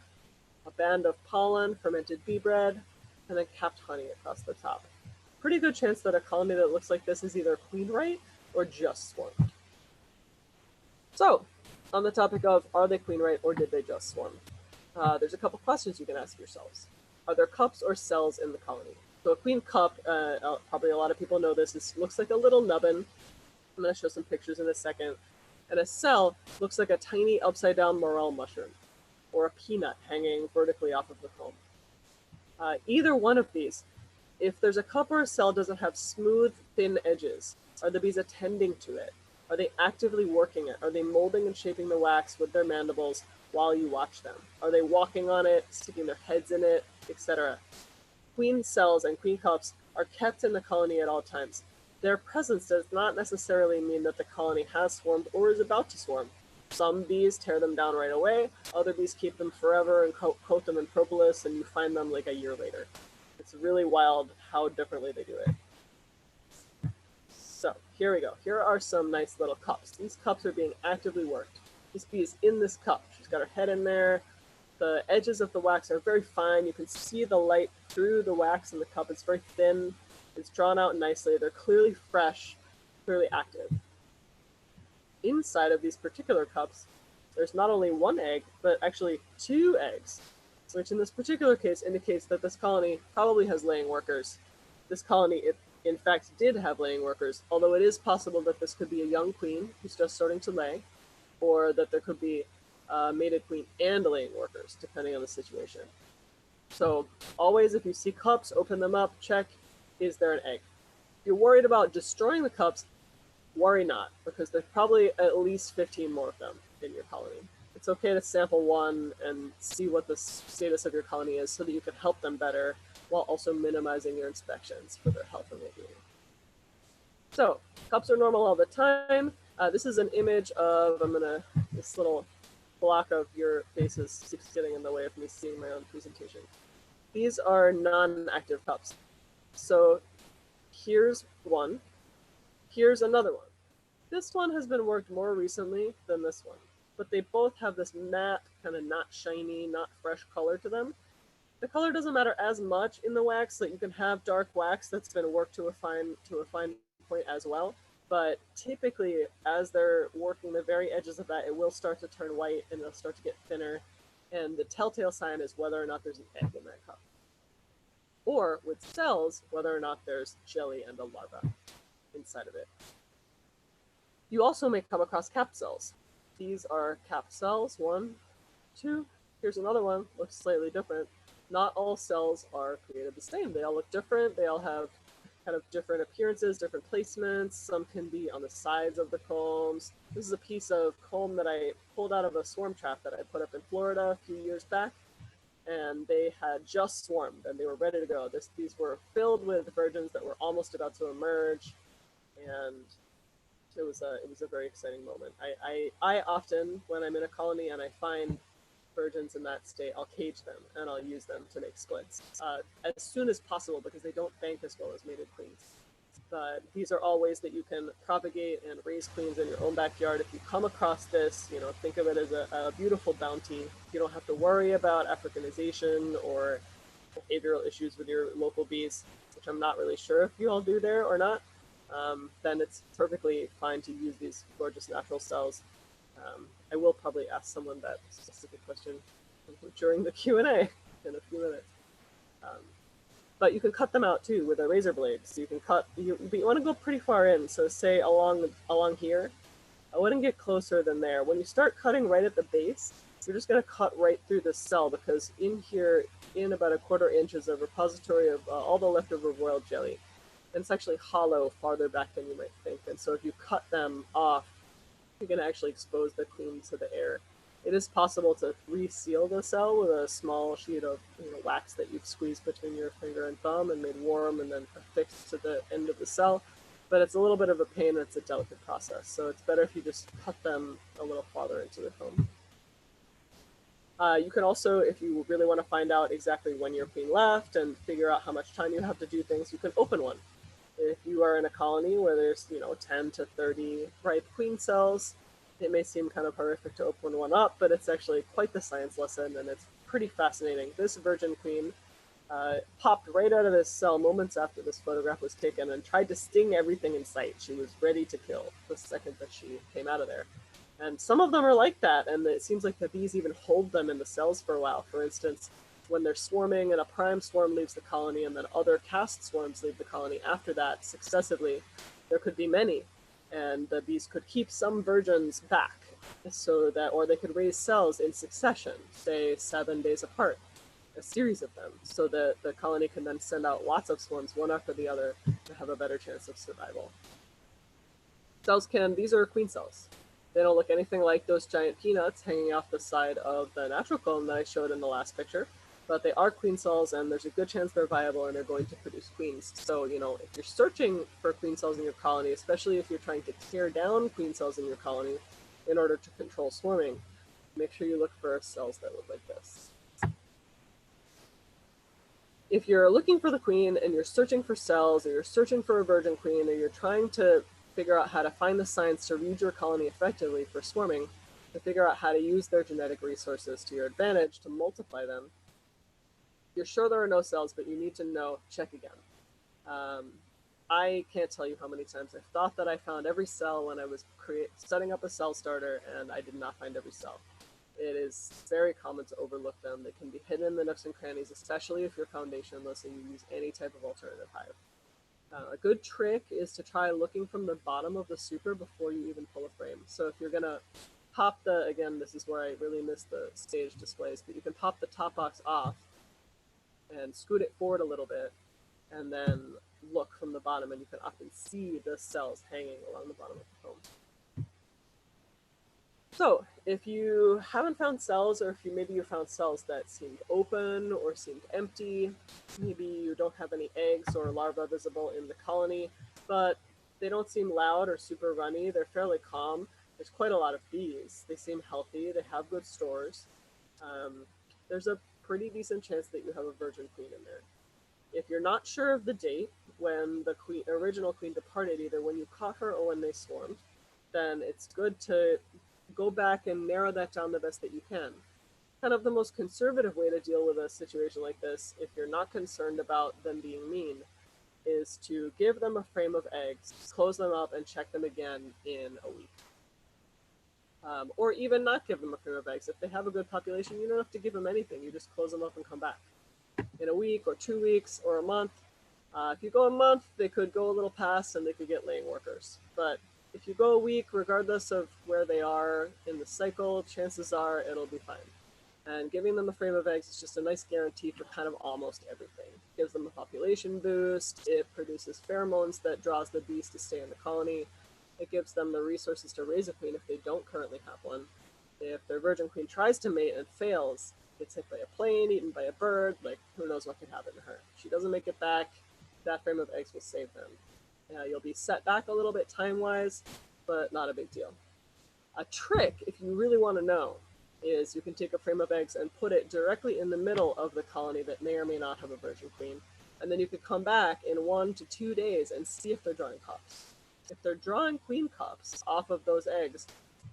a band of pollen, fermented bee bread, and then capped honey across the top. Pretty good chance that a colony that looks like this is either queen right or just swarmed. So, on the topic of are they queen right or did they just swarm? There's a couple questions you can ask yourselves. Are there cups or cells in the colony? So a queen cup, probably a lot of people know this, looks like a little nubbin. I'm going to show some pictures in a second. And a cell looks like a tiny upside down morel mushroom or a peanut hanging vertically off of the comb. Either one of these, if there's a cup or a cell doesn't have smooth, thin edges, are the bees attending to it? Are they actively working it? Are they molding and shaping the wax with their mandibles while you watch them? Are they walking on it, sticking their heads in it, etc.? Queen cells and queen cups are kept in the colony at all times. Their presence does not necessarily mean that the colony has swarmed or is about to swarm. Some bees tear them down right away, other bees keep them forever and coat them in propolis, and you find them like a year later. It's really wild how differently they do it. So here we go. Here are some nice little cups. These cups are being actively worked. This bee is in this cup. She's got her head in there. The edges of the wax are very fine. You can see the light through the wax in the cup. It's very thin. It's drawn out nicely. They're clearly fresh, clearly active. Inside of these particular cups, there's not only one egg, but actually 2 eggs, which in this particular case indicates that this colony probably has laying workers. This colony, in fact, did have laying workers, although it is possible that this could be a young queen who's just starting to lay, or that there could be a mated queen and laying workers, depending on the situation. So always, if you see cups, open them up, check, is there an egg? If you're worried about destroying the cups, worry not, because there's probably at least 15 more of them in your colony. It's okay to sample one and see what the status of your colony is so that you can help them better while also minimizing your inspections for their health and well-being. So, cups are normal all the time. This is an image of, this little block of your faces keeps getting in the way of me seeing my own presentation. These are non-active cups. So here's one, here's another one. This one has been worked more recently than this one, but they both have this matte, kind of not shiny, not fresh color to them. The color doesn't matter as much in the wax, so that you can have dark wax that's been worked to a fine point as well. But typically, as they're working the very edges of that, it will start to turn white and it'll start to get thinner. And the telltale sign is whether or not there's an egg in that cup. Or with cells, whether or not there's jelly and a larva inside of it. You also may come across capped cells. These are capped cells, 1, 2. Here's another one, looks slightly different. Not all cells are created the same. They all look different. They all have kind of different appearances, different placements. Some can be on the sides of the combs. This is a piece of comb that I pulled out of a swarm trap that I put up in Florida a few years back. And they had just swarmed and they were ready to go. These were filled with virgins that were almost about to emerge. And it was a very exciting moment. I often, when I'm in a colony and I find virgins in that state, I'll cage them and I'll use them to make splits as soon as possible because they don't bank as well as mated queens. But these are all ways that you can propagate and raise queens in your own backyard. If you come across this, think of it as a beautiful bounty. You don't have to worry about Africanization or behavioral issues with your local bees, which I'm not really sure if you all do there or not. Then it's perfectly fine to use these gorgeous natural cells. I will probably ask someone that specific question during the Q&A in a few minutes. But you can cut them out too with a razor blade. So you can cut, but you want to go pretty far in. So say along here, I wouldn't get closer than there. When you start cutting right at the base, you're just going to cut right through the cell because in here, in about a 1/4 inch is a repository of all the leftover royal jelly. And it's actually hollow farther back than you might think. And so if you cut them off, you're going to actually expose the queen to the air. It is possible to reseal the cell with a small sheet of wax that you've squeezed between your finger and thumb and made warm and then affixed to the end of the cell. But it's a little bit of a pain and it's a delicate process. So it's better if you just cut them a little farther into the comb. You can also, if you really want to find out exactly when your queen left and figure out how much time you have to do things, you can open one. If you are in a colony where there's 10 to 30 ripe queen cells, it may seem kind of horrific to open one up, but it's actually quite the science lesson, and it's pretty fascinating. This virgin queen popped right out of this cell moments after this photograph was taken and tried to sting everything in sight. She was ready to kill the second that she came out of there. And some of them are like that, and it seems like the bees even hold them in the cells for a while. For instance, when they're swarming and a prime swarm leaves the colony and then other cast swarms leave the colony after that successively, there could be many. And the bees could keep some virgins back so that, or they could raise cells in succession, say 7 days apart, a series of them, so that the colony can then send out lots of swarms, one after the other, to have a better chance of survival. These are queen cells. They don't look anything like those giant peanuts hanging off the side of the natural comb that I showed in the last picture, but they are queen cells and there's a good chance they're viable and they're going to produce queens. So, if you're searching for queen cells in your colony, especially if you're trying to tear down queen cells in your colony in order to control swarming, make sure you look for cells that look like this. If you're looking for the queen and you're searching for cells, or you're searching for a virgin queen, or you're trying to figure out how to find the science to read your colony effectively for swarming, to figure out how to use their genetic resources to your advantage to multiply them, you're sure there are no cells, but you need to know, check again. I can't tell you how many times I thought that I found every cell when I was setting up a cell starter, and I did not find every cell. It is very common to overlook them. They can be hidden in the nooks and crannies, especially if you're foundationless and you use any type of alternative hive. A good trick is to try looking from the bottom of the super before you even pull a frame. So if you're gonna pop again, this is where I really miss the stage displays, but you can pop the top box off and scoot it forward a little bit, and then look from the bottom, and you can often see the cells hanging along the bottom of the comb. So if you haven't found cells, or if maybe you found cells that seemed open or seemed empty, maybe you don't have any eggs or larvae visible in the colony, but they don't seem loud or super runny, they're fairly calm, there's quite a lot of bees, they seem healthy, they have good stores, there's a pretty decent chance that you have a virgin queen in there. If you're not sure of the date when the original queen departed, either when you caught her or when they swarmed, then it's good to go back and narrow that down the best that you can. Kind of the most conservative way to deal with a situation like this, if you're not concerned about them being mean, is to give them a frame of eggs, close them up, and check them again in a week. Or even not give them a frame of eggs. If they have a good population, you don't have to give them anything. You just close them up and come back in a week or 2 weeks or a month. If you go a month, they could go a little past and they could get laying workers. But if you go a week, regardless of where they are in the cycle, chances are it'll be fine. And giving them a frame of eggs is just a nice guarantee for kind of almost everything. It gives them a population boost. It produces pheromones that draws the bees to stay in the colony. It gives them the resources to raise a queen if they don't currently have one. If their virgin queen tries to mate and fails, gets hit by a plane, eaten by a bird, like who knows what could happen to her. If she doesn't make it back, that frame of eggs will save them. You'll be set back a little bit time-wise, but not a big deal. A trick, if you really want to know, is you can take a frame of eggs and put it directly in the middle of the colony that may or may not have a virgin queen. And then you could come back in 1 to 2 days and see if they're drawing cups. If they're drawing queen cups off of those eggs,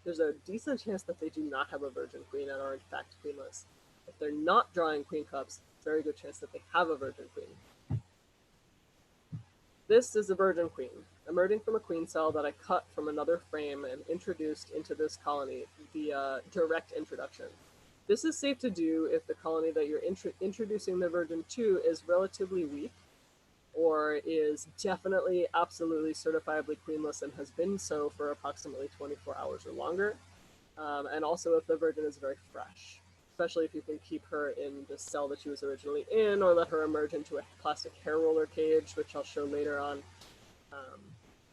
there's a decent chance that they do not have a virgin queen and are in fact queenless. If they're not drawing queen cups, very good chance that they have a virgin queen. This is a virgin queen, emerging from a queen cell that I cut from another frame and introduced into this colony via direct introduction. This is safe to do if the colony that you're introducing the virgin to is relatively weak, or is definitely, absolutely certifiably queenless and has been so for approximately 24 hours or longer, and also if the virgin is very fresh, especially if you can keep her in the cell that she was originally in, or let her emerge into a plastic hair roller cage, which I'll show later on.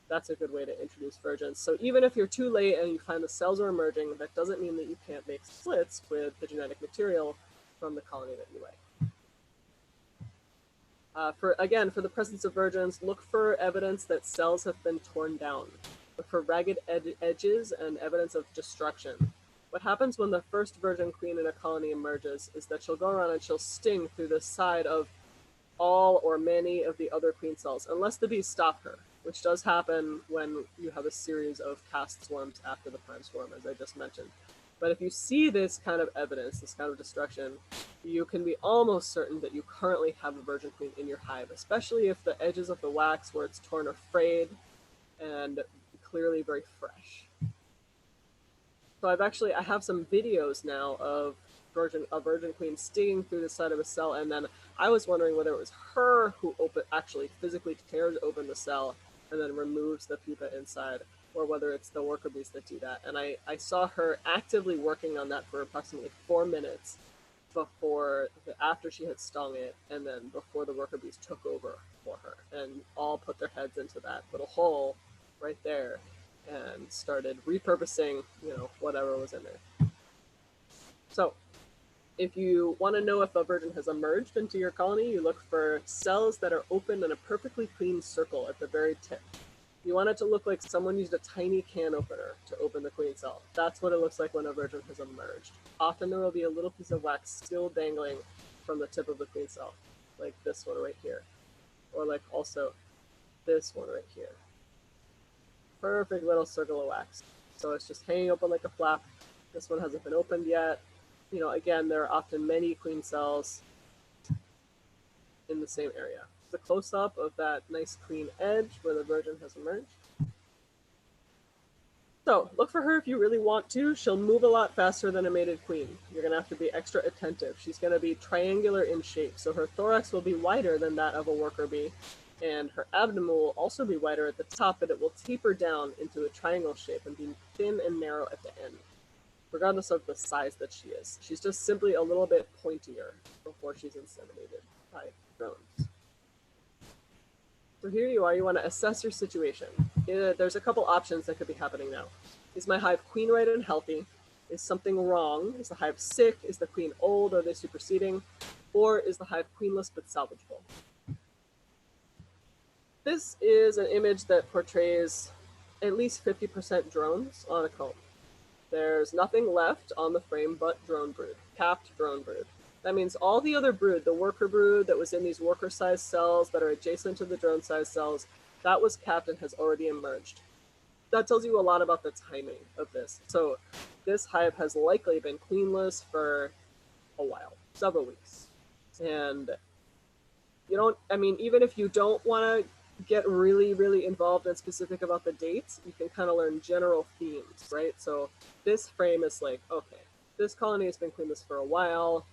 That's a good way to introduce virgins. So even if you're too late and you find the cells are emerging, that doesn't mean that you can't make splits with the genetic material from the colony that you lay. For the presence of virgins, look for evidence that cells have been torn down. Look for ragged edges and evidence of destruction. What happens when the first virgin queen in a colony emerges is that she'll go around and she'll sting through the side of all or many of the other queen cells, unless the bees stop her, which does happen when you have a series of cast swarms after the prime swarm, as I just mentioned. But if you see this kind of evidence, this kind of destruction, you can be almost certain that you currently have a virgin queen in your hive, especially if the edges of the wax where it's torn are frayed and clearly very fresh. So I have some videos now of a virgin queen stinging through the side of a cell, and then I was wondering whether it was her who actually physically tears open the cell and then removes the pupa inside, or whether it's the worker bees that do that. And I saw her actively working on that for approximately 4 minutes after she had stung it, and then before the worker bees took over for her and all put their heads into that little hole right there and started repurposing, whatever was in there. So if you want to know if a virgin has emerged into your colony, you look for cells that are open in a perfectly clean circle at the very tip. You want it to look like someone used a tiny can opener to open the queen cell. That's what it looks like when a virgin has emerged. Often there will be a little piece of wax still dangling from the tip of the queen cell, like this one right here, or like also this one right here. Perfect little circle of wax. So it's just hanging open like a flap. This one hasn't been opened yet. Again, there are often many queen cells in the same area. The close-up of that nice clean edge where the virgin has emerged. So look for her if you really want to. She'll move a lot faster than a mated queen. You're going to have to be extra attentive. She's going to be triangular in shape, so her thorax will be wider than that of a worker bee, and her abdomen will also be wider at the top, but it will taper down into a triangle shape and be thin and narrow at the end, regardless of the size that she is. She's just simply a little bit pointier before she's inseminated by drones. So here you are, you want to assess your situation. There's a couple options that could be happening now. Is my hive queen right and healthy? Is something wrong? Is the hive sick? Is the queen old? Are they superseding? Or is the hive queenless but salvageable? This is an image that portrays at least 50% drones on a comb. There's nothing left on the frame but drone brood, capped drone brood. That means all the other brood, the worker brood that was in these worker-sized cells that are adjacent to the drone-sized cells, that was capped and has already emerged. That tells you a lot about the timing of this. So this hive has likely been queenless for a while, several weeks. And even if you don't want to get really, really involved and specific about the dates, you can kind of learn general themes, right? So this frame is like, okay, this colony has been queenless for a while.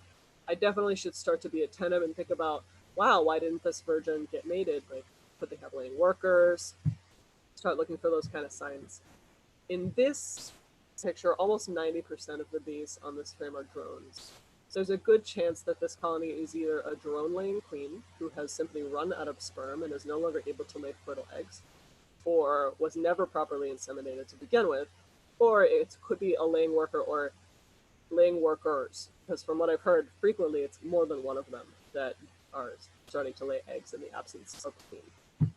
I definitely should start to be attentive and think about, wow, why didn't this virgin get mated? Like, could they have laying workers? Start looking for those kind of signs. In this picture, almost 90% of the bees on this frame are drones. So there's a good chance that this colony is either a drone-laying queen who has simply run out of sperm and is no longer able to lay fertile eggs, or was never properly inseminated to begin with, or it could be a laying worker or laying workers, because from what I've heard, frequently it's more than one of them that are starting to lay eggs in the absence of queen.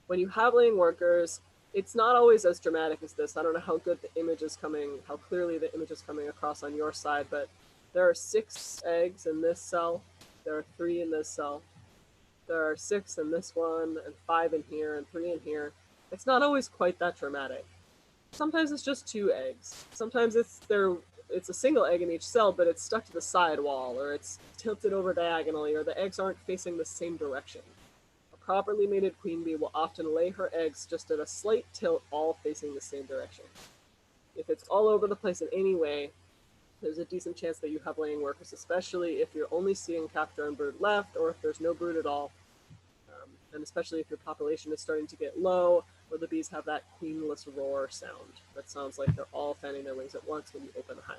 When you have laying workers, It's not always as dramatic as this. I don't know how good the image is coming, how clearly the image is coming across on your side, but there are 6 eggs in this cell. There are 3 in this cell. There are 6 in this one, and 5 in here, and 3 in here. It's not always quite that dramatic. Sometimes it's just 2 eggs. Sometimes it's a single egg in each cell, but it's stuck to the side wall, or it's tilted over diagonally, or the eggs aren't facing the same direction. A properly mated queen bee will often lay her eggs just at a slight tilt, all facing the same direction. If it's all over the place in any way, there's a decent chance that you have laying workers, especially if you're only seeing captor and brood left, or if there's no brood at all, and especially if your population is starting to get low, or the bees have that queenless roar sound. That sounds like they're all fanning their wings at once when you open the hive.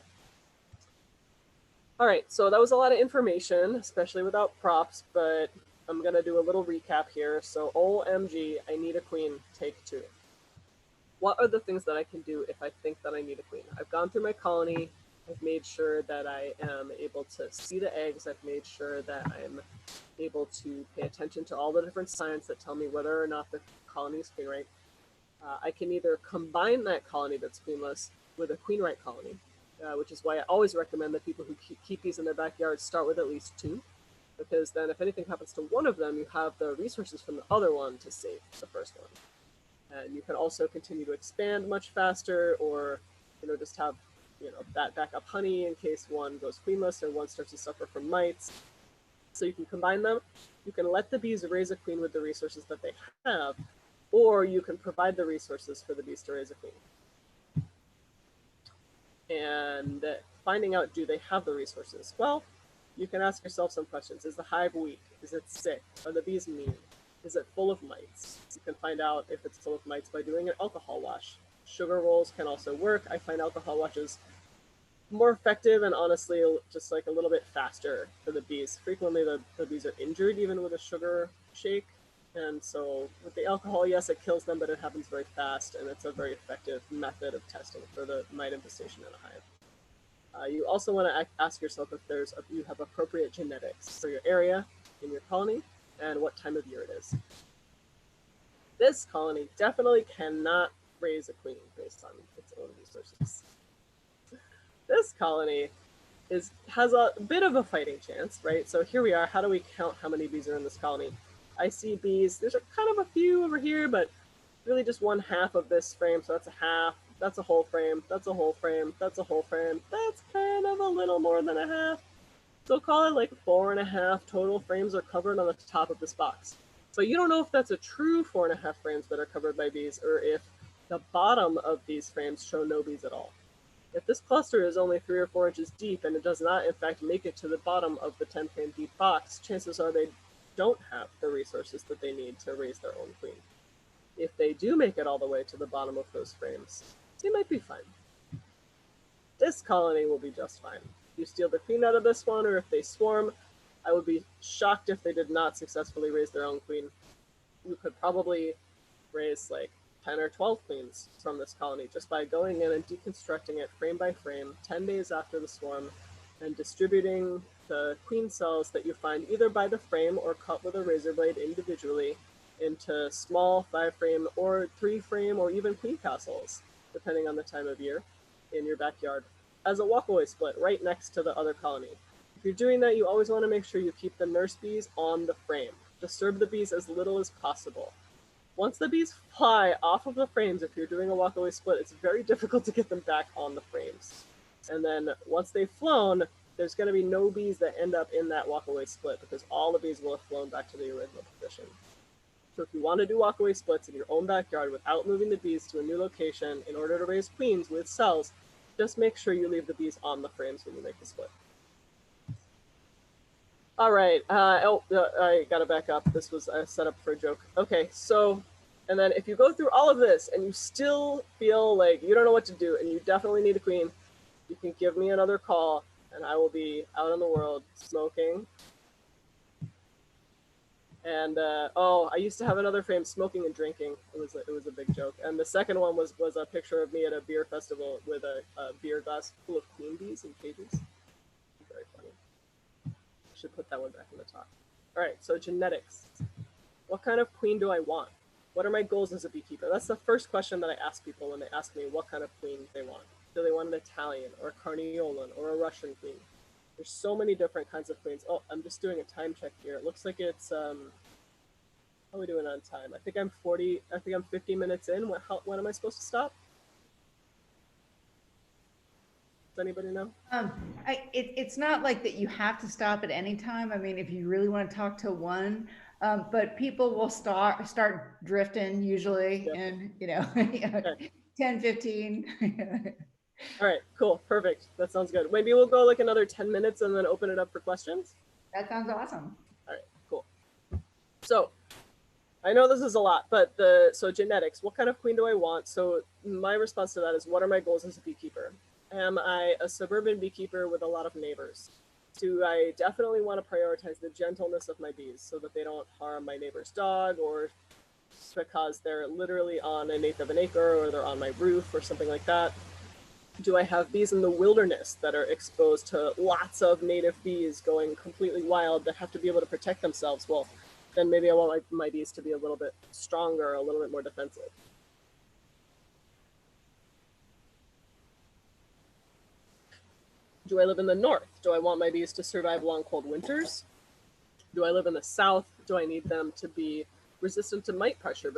All right, so that was a lot of information, especially without props, but I'm gonna do a little recap here. So OMG, I need a queen, take 2. What are the things that I can do if I think that I need a queen? I've gone through my colony. I've made sure that I am able to see the eggs. I've made sure that I'm able to pay attention to all the different signs that tell me whether or not the colony is queen right. I can either combine that colony that's queenless with a queen right colony, which is why I always recommend that people who keep bees in their backyard start with at least 2, because then if anything happens to one of them, you have the resources from the other one to save the first one. And you can also continue to expand much faster, or just have that backup honey in case one goes queenless or one starts to suffer from mites. So you can combine them. You can let the bees raise a queen with the resources that they have, or you can provide the resources for the bees to raise a queen. And finding out, do they have the resources? Well, you can ask yourself some questions. Is the hive weak? Is it sick? Are the bees mean? Is it full of mites? You can find out if it's full of mites by doing an alcohol wash. Sugar rolls can also work. I find alcohol washes more effective and honestly just like a little bit faster for the bees. Frequently the bees are injured even with a sugar shake, and so with the alcohol, yes, it kills them, but it happens very fast, and it's a very effective method of testing for the mite infestation in a hive. You also want to ask yourself if you have appropriate genetics for your area in your colony and what time of year it is. This colony definitely cannot raise a queen based on its own resources. This colony has a bit of a fighting chance, right? So here we are. How do we count how many bees are in this colony? I see bees. There's kind of a few over here, but really just 1/2 of this frame. So that's a half. That's a whole frame. That's a whole frame. That's a whole frame. That's kind of a little more than a half. So call it like 4.5 total frames are covered on the top of this box. So you don't know if that's a true 4.5 frames that are covered by bees, or if the bottom of these frames show no bees at all. If this cluster is only 3 or 4 inches deep and it does not in fact make it to the bottom of the 10 frame deep box, chances are they don't have the resources that they need to raise their own queen. If they do make it all the way to the bottom of those frames, they might be fine. This colony will be just fine. If you steal the queen out of this one, or if they swarm, I would be shocked if they did not successfully raise their own queen. You could probably raise like 10 or 12 queens from this colony just by going in and deconstructing it frame by frame 10 days after the swarm, and distributing the queen cells that you find either by the frame or cut with a razor blade individually into small 5-frame or 3-frame or even queen castles, depending on the time of year, in your backyard as a walkaway split right next to the other colony. If you're doing that, you always want to make sure you keep the nurse bees on the frame. Disturb the bees as little as possible. Once the bees fly off of the frames, if you're doing a walkaway split, it's very difficult to get them back on the frames. And then once they've flown, there's going to be no bees that end up in that walkaway split, because all the bees will have flown back to the original position. So if you want to do walkaway splits in your own backyard without moving the bees to a new location in order to raise queens with cells, just make sure you leave the bees on the frames when you make the split. All right, I gotta back up. This was a setup for a joke. Okay, so, and then if you go through all of this and you still feel like you don't know what to do and you definitely need a queen, you can give me another call and I will be out in the world smoking. And I used to have another frame, smoking and drinking. It was a big joke. And the second one was a picture of me at a beer festival with a beer glass full of queen bees in cages. Very funny. Should put that one back in the top. All right, so genetics. What kind of queen do I want? What are my goals as a beekeeper? That's the first question that I ask people when they ask me what kind of queen they want. Do they want an Italian or a Carniolan or a Russian queen? There's so many different kinds of queens. Oh, I'm just doing a time check here. It looks like it's how are we doing on time? I think I'm 50 minutes in. When am I supposed to stop? Does anybody know? It's not like that you have to stop at any time. I mean, if you really want to talk to one, but people will start drifting usually, Yeah. and Okay. 10, 15. All right, cool, perfect. That sounds good. Maybe we'll go like another 10 minutes and then open it up for questions. That sounds awesome. All right, cool. So I know this is a lot, but so genetics, what kind of queen do I want? So my response to that is, what are my goals as a beekeeper? Am I a suburban beekeeper with a lot of neighbors? Do I definitely want to prioritize the gentleness of my bees so that they don't harm my neighbor's dog, or because they're literally on an eighth of an acre or they're on my roof or something like that? Do I have bees in the wilderness that are exposed to lots of native bees going completely wild that have to be able to protect themselves? Well, then maybe I want my bees to be a little bit stronger, a little bit more defensive. Do I live in the north? Do I want my bees to survive long, cold winters? Do I live in the south? Do I need them to be resistant to mite pressure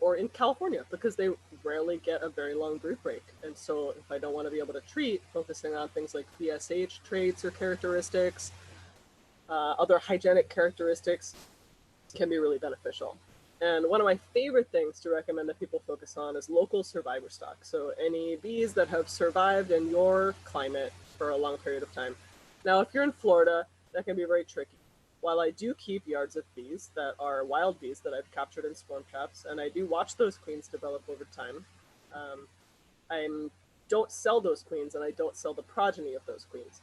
or in California, because they rarely get a very long brood break? And so if I don't want to be able to treat, focusing on things like BSH traits or characteristics, other hygienic characteristics can be really beneficial. And one of my favorite things to recommend that people focus on is local survivor stock. So any bees that have survived in your climate for a long period of time. Now, if you're in Florida, that can be very tricky. While I do keep yards of bees that are wild bees that I've captured in swarm traps, and I do watch those queens develop over time, I don't sell those queens, and I don't sell the progeny of those queens.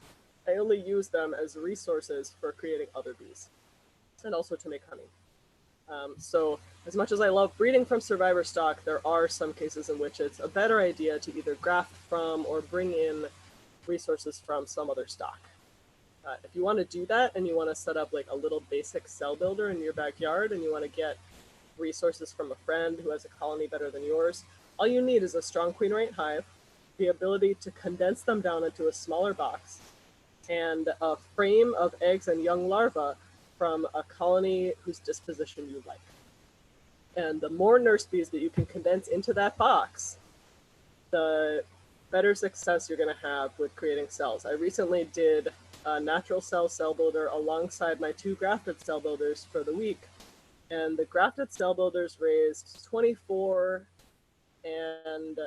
I only use them as resources for creating other bees, and also to make honey. So as much as I love breeding from survivor stock, there are some cases in which it's a better idea to either graft from or bring in resources from some other stock. If you want to do that and you want to set up like a little basic cell builder in your backyard and you want to get resources from a friend who has a colony better than yours, all you need is a strong Queenrearing hive, the ability to condense them down into a smaller box, and a frame of eggs and young larvae from a colony whose disposition you like. And the more nurse bees that you can condense into that box, the better success you're going to have with creating cells. I recently did a natural cell builder alongside my 2 grafted cell builders for the week, and the grafted cell builders raised 24 and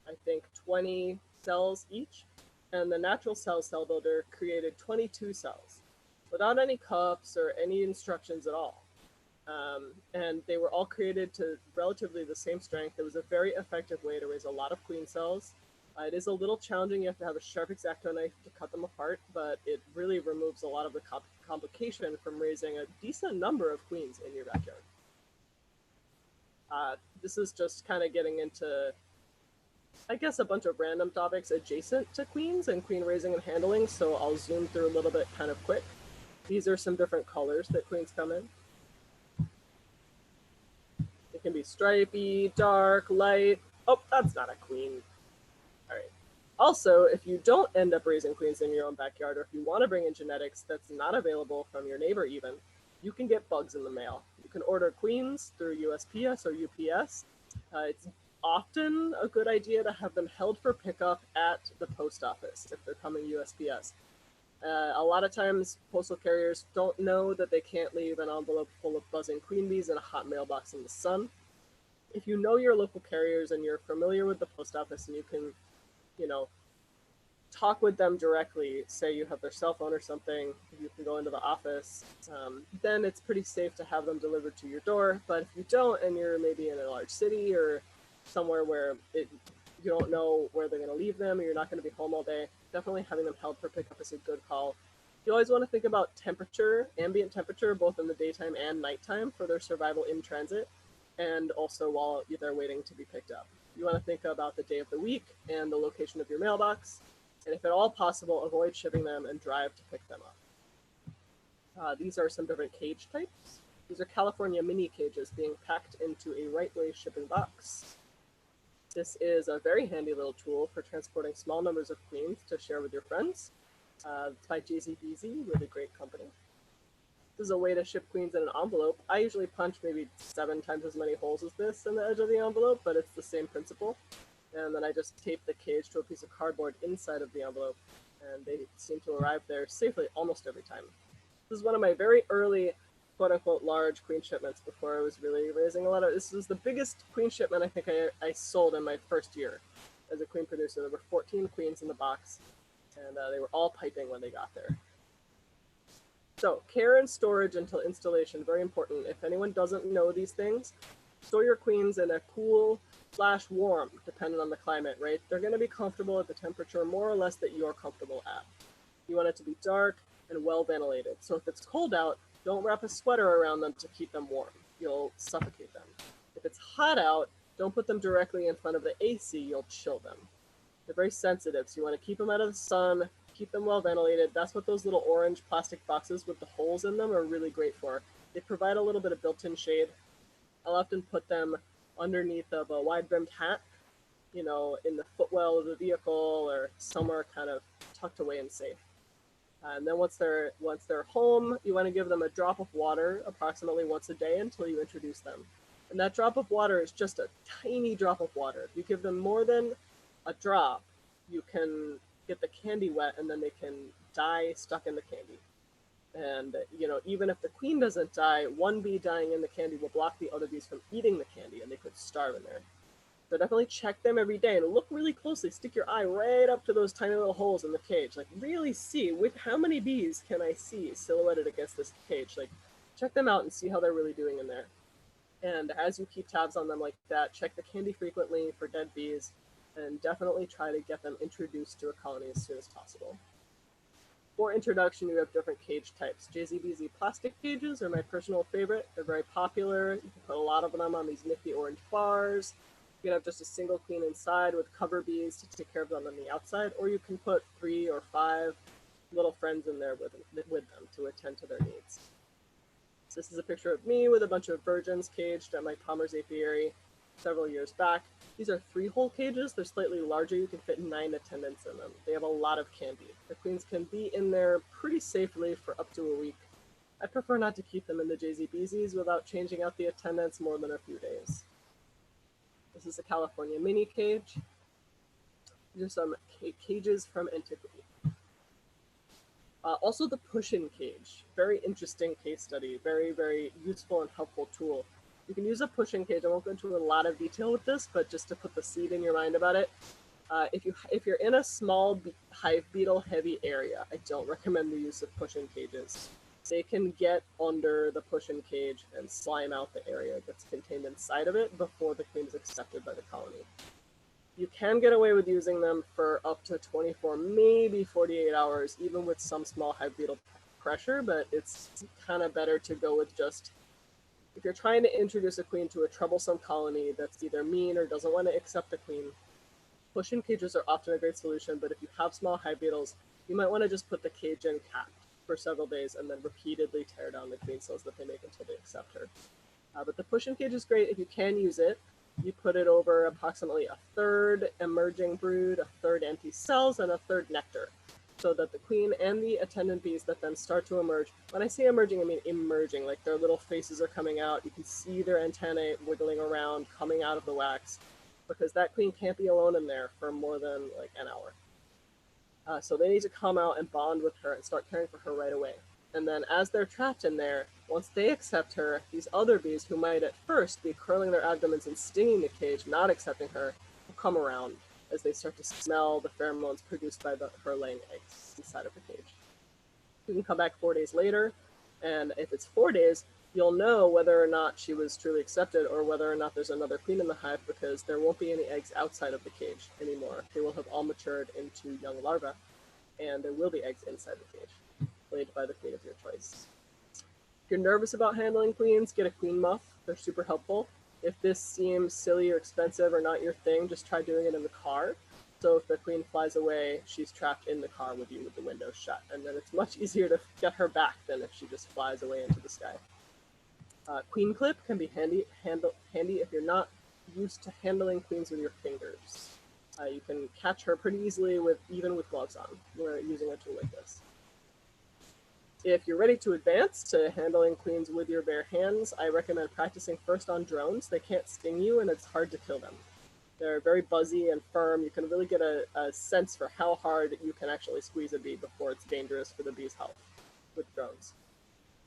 I think 20 cells each, and the natural cell builder created 22 cells without any cups or any instructions at all. And they were all created to relatively the same strength. It was a very effective way to raise a lot of queen cells. It is a little challenging. You have to have a sharp X-Acto knife to cut them apart, but it really removes a lot of the complication from raising a decent number of queens in your backyard. This is just kind of getting into, I guess, a bunch of random topics adjacent to queens and queen raising and handling, so I'll zoom through a little bit kind of quick. These are some different colors that queens come in. It can be stripy, dark, light. Oh, that's not a queen. All right. Also, if you don't end up raising queens in your own backyard, or if you want to bring in genetics that's not available from your neighbor even, you can get bugs in the mail. You can order queens through USPS or UPS. It's often a good idea to have them held for pickup at the post office if they're coming USPS. A lot of times, postal carriers don't know that they can't leave an envelope full of buzzing queen bees in a hot mailbox in the sun. If you know your local carriers and you're familiar with the post office and you can, talk with them directly, say you have their cell phone or something, you can go into the office, then it's pretty safe to have them delivered to your door. But if you don't, and you're maybe in a large city or somewhere where you don't know where they're going to leave them, or you're not going to be home all day, definitely having them held for pickup is a good call. You always want to think about temperature, ambient temperature, both in the daytime and nighttime for their survival in transit, and also while they're waiting to be picked up. You want to think about the day of the week and the location of your mailbox, and if at all possible, avoid shipping them and drive to pick them up. These are some different cage types. These are California mini cages being packed into a right-way shipping box. This is a very handy little tool for transporting small numbers of queens to share with your friends. It's by JZBZ, really great company. This is a way to ship queens in an envelope. I usually punch maybe 7 times as many holes as this in the edge of the envelope, but it's the same principle. And then I just tape the cage to a piece of cardboard inside of the envelope, and they seem to arrive there safely almost every time. This is one of my very early quote-unquote large queen shipments before I was really raising a lot of. This was the biggest queen shipment I think I sold in my first year as a queen producer. There were 14 queens in the box, and they were all piping when they got there. So care and storage until installation, very important. If anyone doesn't know these things, store your queens in a cool/warm, depending on the climate, right? They're going to be comfortable at the temperature more or less that you're comfortable at. You want it to be dark and well ventilated. So if it's cold out, don't wrap a sweater around them to keep them warm. You'll suffocate them. If it's hot out, don't put them directly in front of the AC. You'll chill them. They're very sensitive, so you want to keep them out of the sun, keep them well ventilated. That's what those little orange plastic boxes with the holes in them are really great for. They provide a little bit of built-in shade. I'll often put them underneath of a wide-brimmed hat, you know, in the footwell of the vehicle or somewhere kind of tucked away and safe. And then once they're home, you want to give them a drop of water approximately once a day until you introduce them. And that drop of water is just a tiny drop of water. If you give them more than a drop, you can get the candy wet and then they can die stuck in the candy. And, you know, even if the queen doesn't die, one bee dying in the candy will block the other bees from eating the candy and they could starve in there. So definitely check them every day and look really closely. Stick your eye right up to those tiny little holes in the cage. Like really see with how many bees can I see silhouetted against this cage. Like check them out and see how they're really doing in there. And as you keep tabs on them like that, check the candy frequently for dead bees and definitely try to get them introduced to a colony as soon as possible. For introduction, you have different cage types. JZBZ plastic cages are my personal favorite. They're very popular. You can put a lot of them on these nifty orange bars. You can have just a single queen inside with cover bees to take care of them on the outside, or you can put 3 or 5 little friends in there with them to attend to their needs. So this is a picture of me with a bunch of virgins caged at my Palmer's apiary several years back. These are 3-hole cages. They're slightly larger. You can fit 9 attendants in them. They have a lot of candy. The queens can be in there pretty safely for up to a week. I prefer not to keep them in the JZBZs without changing out the attendants more than a few days. This is a California mini cage. These are some cages from antiquity. Also the push-in cage. Very interesting case study. Very, very useful and helpful tool. You can use a push-in cage. I won't go into a lot of detail with this, but just to put the seed in your mind about it, if you're in a small hive beetle heavy area, I don't recommend the use of push-in cages. They can get under the push-in cage and slime out the area that's contained inside of it before the queen is accepted by the colony. You can get away with using them for up to 24, maybe 48 hours, even with some small hive beetle pressure, but it's kind of better to go with just, if you're trying to introduce a queen to a troublesome colony that's either mean or doesn't want to accept the queen, push-in cages are often a great solution, but if you have small hive beetles, you might want to just put the cage in capped for several days and then repeatedly tear down the queen cells that they make until they accept her. But the push-in cage is great if you can use it. You put it over approximately a third emerging brood, a third empty cells, and a third nectar, so that the queen and the attendant bees that then start to emerge. When I say emerging, I mean emerging, like their little faces are coming out. You can see their antennae wiggling around, coming out of the wax, because that queen can't be alone in there for more than like an hour. So they need to come out and bond with her and start caring for her right away. And then as they're trapped in there, once they accept her, these other bees who might at first be curling their abdomens and stinging the cage, not accepting her, will come around as they start to smell the pheromones produced by her laying eggs inside of the cage. You can come back 4 days later, and if it's 4 days, you'll know whether or not she was truly accepted or whether or not there's another queen in the hive, because there won't be any eggs outside of the cage anymore. They will have all matured into young larvae, and there will be eggs inside the cage, laid by the queen of your choice. If you're nervous about handling queens, get a queen muff. They're super helpful. If this seems silly or expensive or not your thing, just try doing it in the car. So if the queen flies away, she's trapped in the car with you with the windows shut, and then it's much easier to get her back than if she just flies away into the sky. Queen clip can be handy if you're not used to handling queens with your fingers. You can catch her pretty easily even with gloves on, using a tool like this. If you're ready to advance to handling queens with your bare hands, I recommend practicing first on drones. They can't sting you and it's hard to kill them. They're very buzzy and firm. You can really get a sense for how hard you can actually squeeze a bee before it's dangerous for the bee's health with drones.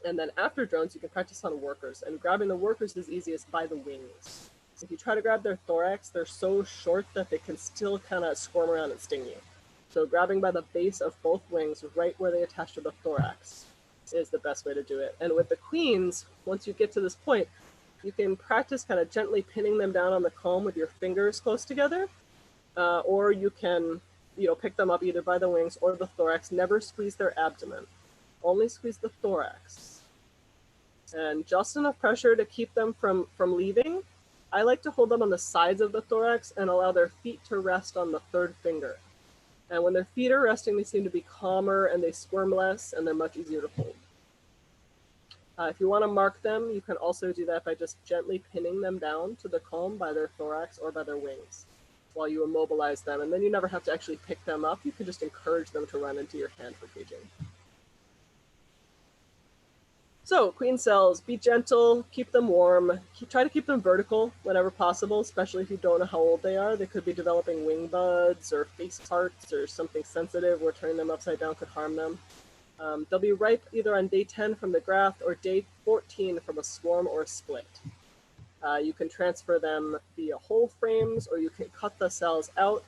And then after drones, you can practice on workers. And grabbing the workers is easiest by the wings. If you try to grab their thorax, they're so short that they can still kind of squirm around and sting you. So grabbing by the base of both wings, right where they attach to the thorax, is the best way to do it. And with the queens, once you get to this point, you can practice kind of gently pinning them down on the comb with your fingers close together, or you can, pick them up either by the wings or the thorax. Never squeeze their abdomen. Only squeeze the thorax. And just enough pressure to keep them from leaving. I like to hold them on the sides of the thorax and allow their feet to rest on the third finger. And when their feet are resting, they seem to be calmer and they squirm less and they're much easier to hold. If you want to mark them, you can also do that by just gently pinning them down to the comb by their thorax or by their wings while you immobilize them. And then you never have to actually pick them up. You can just encourage them to run into your hand for caging. So, queen cells, be gentle, keep them warm, try to keep them vertical whenever possible, especially if you don't know how old they are. They could be developing wing buds or face parts or something sensitive where turning them upside down could harm them. They'll be ripe either on day 10 from the graft or day 14 from a swarm or a split. You can transfer them via whole frames or you can cut the cells out.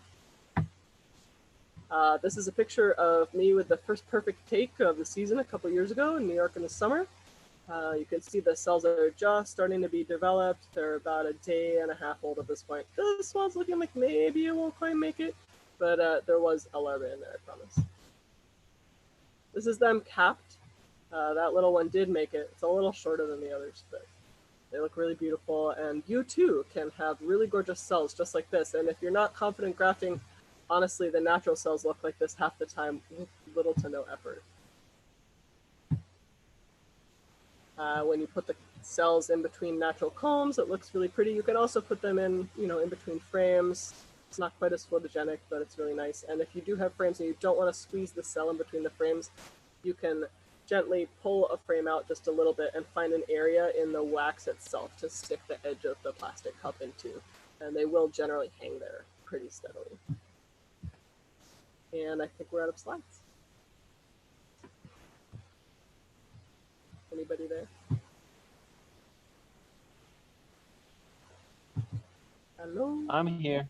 This is a picture of me with the first perfect take of the season a couple years ago in New York in the summer. You can see the cells are just starting to be developed. They're about a day and a half old at this point. This one's looking like maybe it won't quite make it, but there was a larva in there, I promise. This is them capped. That little one did make it. It's a little shorter than the others, but they look really beautiful. And you too can have really gorgeous cells just like this. And if you're not confident grafting, honestly, the natural cells look like this half the time with little to no effort. When you put the cells in between natural combs, it looks really pretty. You can also put them in, in between frames. It's not quite as photogenic, but it's really nice. And if you do have frames and you don't want to squeeze the cell in between the frames, you can gently pull a frame out just a little bit and find an area in the wax itself to stick the edge of the plastic cup into. And they will generally hang there pretty steadily. And I think we're out of slides. Anybody there? Hello? I'm here.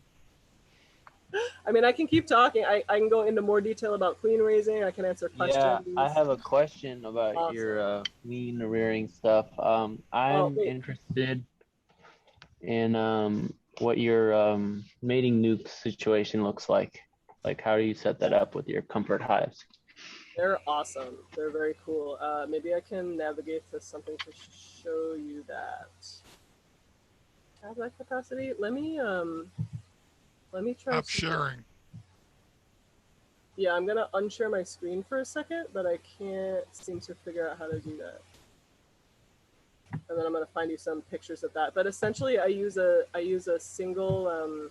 I mean, I can keep talking. I can go into more detail about queen raising. I can answer questions. Yeah, I have a question about Awesome. your queen rearing stuff. I'm interested in what your mating nuke situation looks like. Like, how do you set that up with your comfort hives? They're awesome. They're very cool. Maybe I can navigate to something to show you that. Have that capacity? Let me try. Stop sharing. Yeah, I'm gonna unshare my screen for a second, but I can't seem to figure out how to do that. And then I'm gonna find you some pictures of that. But essentially, I use a single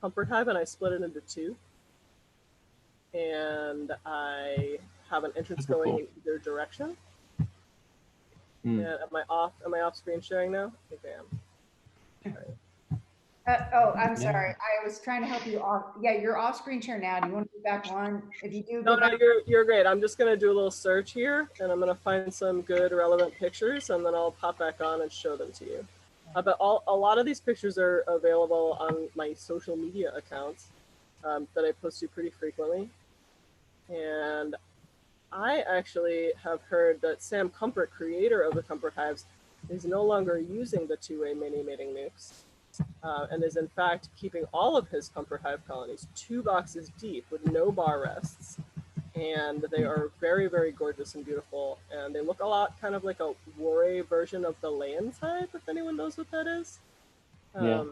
comfort hive and I split it into two. And I have an entrance going in either direction. And am I off screen sharing now? I think I am. Oh, I'm sorry. I was trying to help you off. Yeah, you're off screen share now. Do you want to be back on? If you do, No, you're great. I'm just gonna do a little search here, and I'm gonna find some good relevant pictures, and then I'll pop back on and show them to you. But a lot of these pictures are available on my social media accounts that I post to pretty frequently. And I actually have heard that Sam Comfort, creator of the Comfort Hives, is no longer using the two-way mini mating nukes, and is in fact keeping all of his Comfort Hive colonies 2 boxes deep with no bar rests. And they are very, very gorgeous and beautiful. And they look a lot kind of like a Warray version of the Lands Hive, if anyone knows what that is. Yeah.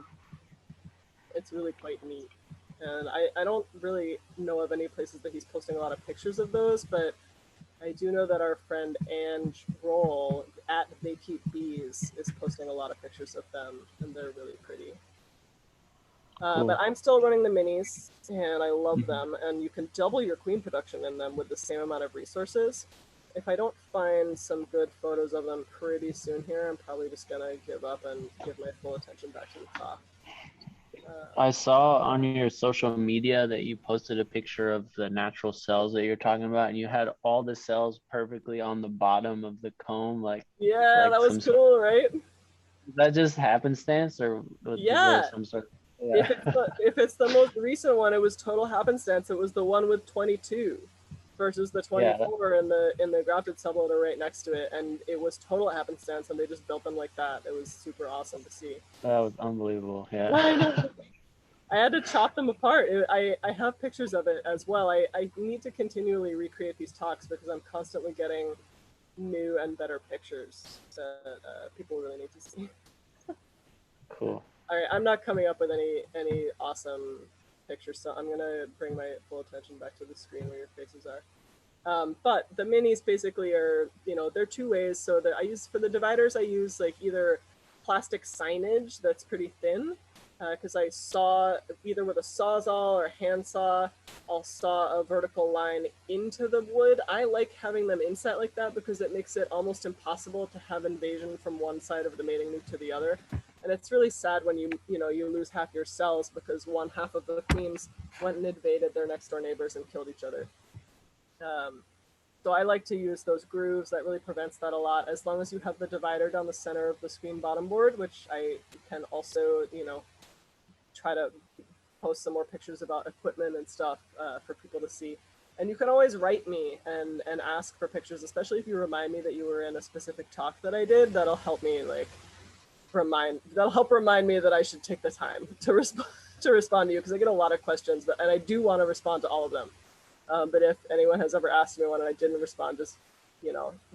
It's really quite neat. And I don't really know of any places that he's posting a lot of pictures of those, but I do know that our friend Ange Roll at Beekeepers is posting a lot of pictures of them, and they're really pretty. Cool. But I'm still running the minis, and I love Mhm. them, and you can double your queen production in them with the same amount of resources. If I don't find some good photos of them pretty soon here, I'm probably just gonna give up and give my full attention back to the top. I saw on your social media that you posted a picture of the natural cells that you're talking about, and you had all the cells perfectly on the bottom of the comb, Yeah, like that was some sort. cool, right? Is that just happenstance, or was there Yeah. some sort? If Yeah. it's the most recent one, it was total happenstance. It was the one with 22 versus the Yeah, 24 in the grafted subloader right next to it, and it was total happenstance, and they just built them like that. It was super awesome to see. that was unbelievable. I Yeah. know. I had to chop them apart. I have pictures of it as well. I need to continually recreate these talks because I'm constantly getting new and better pictures that people really need to see. Cool. All right, I'm not coming up with any awesome pictures, so I'm gonna bring my full attention back to the screen where your faces are. But the minis basically are, they're two ways. So that I use for the dividers, I use like either plastic signage that's pretty thin, because I saw either with a sawzall or handsaw, I'll saw a vertical line into the wood. I like having them inset like that because it makes it almost impossible to have invasion from one side of the mating nuke to the other. And it's really sad when you lose half your cells because one half of the queens went and invaded their next door neighbors and killed each other. So I like to use those grooves. That really prevents that a lot. As long as you have the divider down the center of the screen bottom board, which I can also, try to post some more pictures about equipment and stuff for people to see. And you can always write me and ask for pictures, especially if you remind me that you were in a specific talk that I did. That'll help me remind me that I should take the time to respond to you because I get a lot of questions, and I do want to respond to all of them. But if anyone has ever asked me one and I didn't respond, just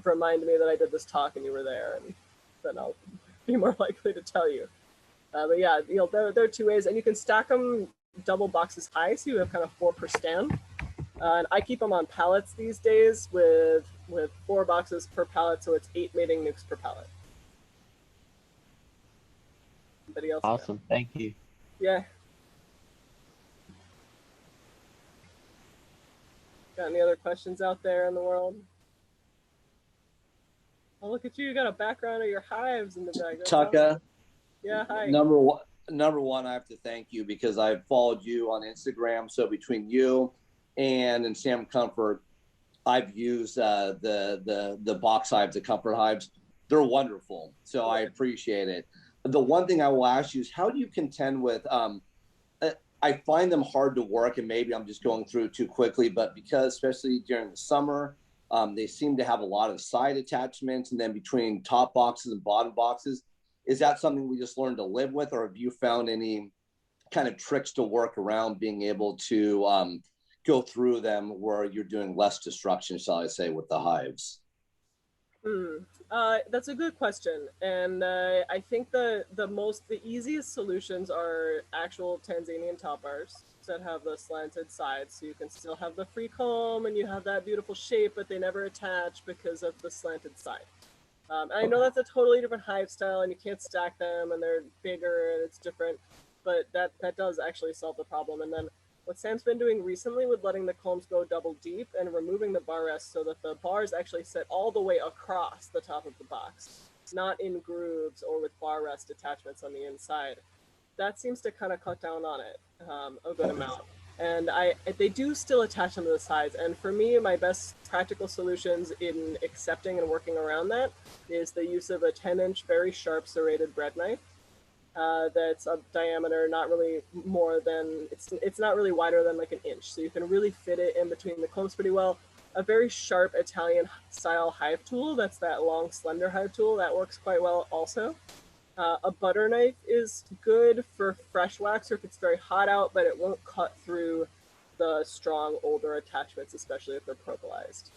remind me that I did this talk and you were there, and then I'll be more likely to tell you. But yeah, there are two ways, and you can stack them double boxes high, so you have kind of 4 per stand. And I keep them on pallets these days with 4 boxes per pallet, so it's 8 mating nukes per pallet. Anybody else? Awesome. Thank you. Yeah. Got any other questions out there in the world? Oh, look at you! You got a background of your hives in the back. Tucka. Yeah, hi. Number one, I have to thank you because I've followed you on Instagram. So between you and Sam Comfort, I've used the box hives, the comfort hives. They're wonderful. So I appreciate it. The one thing I will ask you is how do you contend with I find them hard to work, and maybe I'm just going through it too quickly, but because especially during the summer, they seem to have a lot of side attachments, and then between top boxes and bottom boxes. Is that something we just learned to live with, or have you found any kind of tricks to work around being able to go through them where you're doing less destruction, shall I say, with the hives? That's a good question, and I think the easiest solutions are actual Tanzanian top bars that have the slanted sides, so you can still have the free comb and you have that beautiful shape, but they never attach because of the slanted side. I know that's a totally different hive style, and you can't stack them, and they're bigger, and it's different, but that does actually solve the problem. And then what Sam's been doing recently with letting the combs go double deep and removing the bar rest so that the bars actually sit all the way across the top of the box, not in grooves or with bar rest attachments on the inside. That seems to kind of cut down on it a good amount. And they do still attach them to the sides. And for me, my best practical solutions in accepting and working around that is the use of a 10-inch, very sharp serrated bread knife. That's a diameter not really more than, it's not really wider than like an inch. So you can really fit it in between the combs pretty well. A very sharp Italian style hive tool, that's that long slender hive tool, that works quite well also. A butter knife is good for fresh wax or if it's very hot out, but it won't cut through the strong older attachments, especially if they're propolized.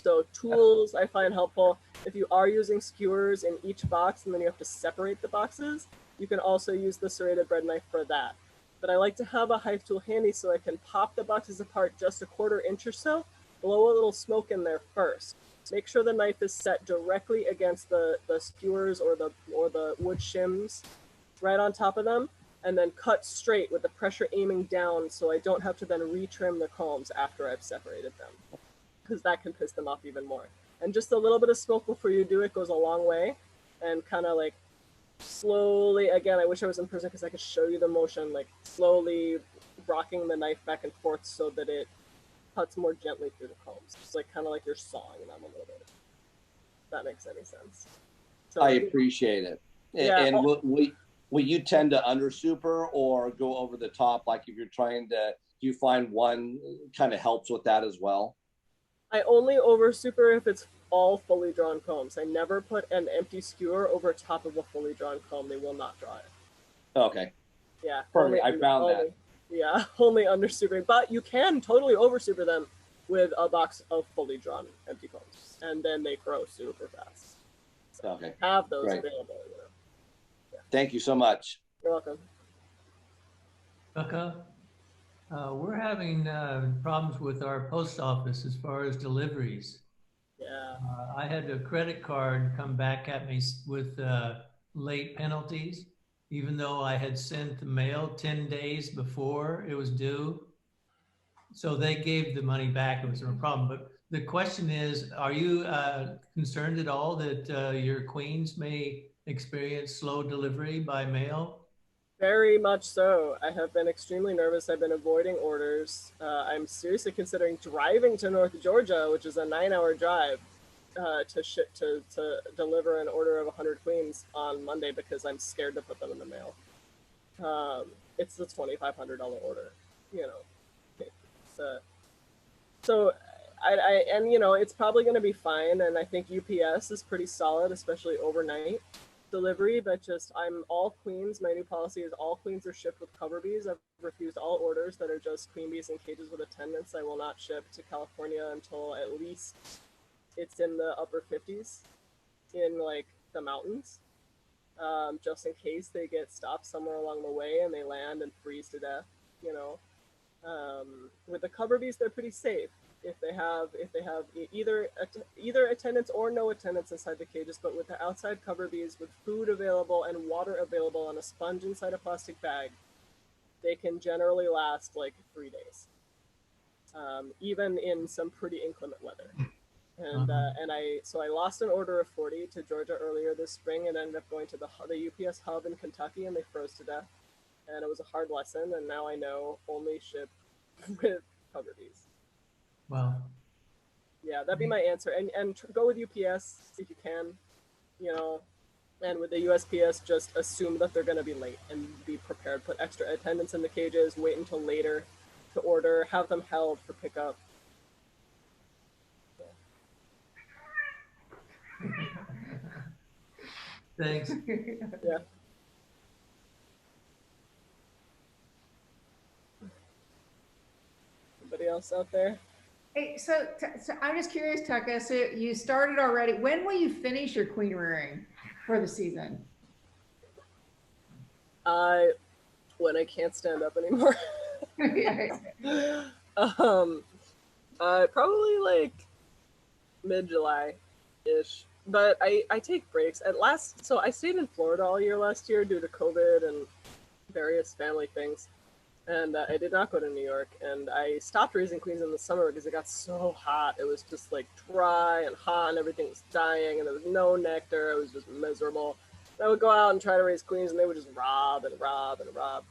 So tools I find helpful. If you are using skewers in each box and then you have to separate the boxes, you can also use the serrated bread knife for that. But I like to have a hive tool handy so I can pop the boxes apart just a 1/4 inch or so, blow a little smoke in there first. Make sure the knife is set directly against the skewers or the wood shims right on top of them, and then cut straight with the pressure aiming down so I don't have to then retrim the combs after I've separated them, because that can piss them off even more. And just a little bit of smoke before you do it goes a long way, and kind of like slowly, again, I wish I was in person because I could show you the motion, like slowly rocking the knife back and forth so that it cuts more gently through the combs. It's like kind of like you're sawing them a little bit. If that makes any sense. So, I appreciate it. Yeah. And will you tend to under super or go over the top? Like if you're trying to, do you find one kind of helps with that as well? I only over super if it's all fully drawn combs. I never put an empty skewer over top of a fully drawn comb. They will not draw it. Okay. Yeah. Perfect. I found that. Yeah, only under supering. But you can totally over super them with a box of fully drawn empty combs. And then they grow super fast. So Okay. have those Great. available. Yeah. Thank you so much. You're welcome. Tucka, we're having problems with our post office as far as deliveries. Yeah. I had a credit card come back at me with late penalties, even though I had sent the mail 10 days before it was due. So they gave the money back. It was no problem. But the question is, are you concerned at all that your queens may experience slow delivery by mail? Very much so. I have been extremely nervous. I've been avoiding orders. I'm seriously considering driving to North Georgia, which is a 9-hour drive, to deliver an order of 100 queens on Monday because I'm scared to put them in the mail. It's a $2,500 order, you know. So and you know, it's probably going to be fine. And I think UPS is pretty solid, especially overnight delivery, but just I'm all queens. My new policy is all queens are shipped with cover bees. I've refused all orders that are just queen bees in cages with attendants. I will not ship to California until at least it's in the upper 50s in like the mountains, just in case they get stopped somewhere along the way and they land and freeze to death, you know. With the cover bees, they're pretty safe if they have either attendants or no attendants inside the cages. But with the outside cover bees, with food available and water available on a sponge inside a plastic bag, they can generally last like 3 days, even in some pretty inclement weather. And I lost an order of 40 to Georgia earlier this spring and ended up going to the UPS hub in Kentucky, and they froze to death. And it was a hard lesson, and now I know only ship with cover bees. Wow. Yeah, that'd be my answer. And go with UPS if you can, you know. And with the USPS, just assume that they're going to be late and be prepared. Put extra attendants in the cages, wait until later to order, have them held for pickup. Thanks. Yeah. Anybody else out there? Hey, so I'm just curious, Tucka. So you started already. When will you finish your queen rearing for the season? When I can't stand up anymore. Probably like mid-July-ish. But I take breaks. So I stayed in Florida all year last year due to COVID and various family things. And I did not go to New York. And I stopped raising queens in the summer because it got so hot. It was just like dry and hot and everything was dying and there was no nectar. It was just miserable. And I would go out and try to raise queens and they would just rob and rob and rob.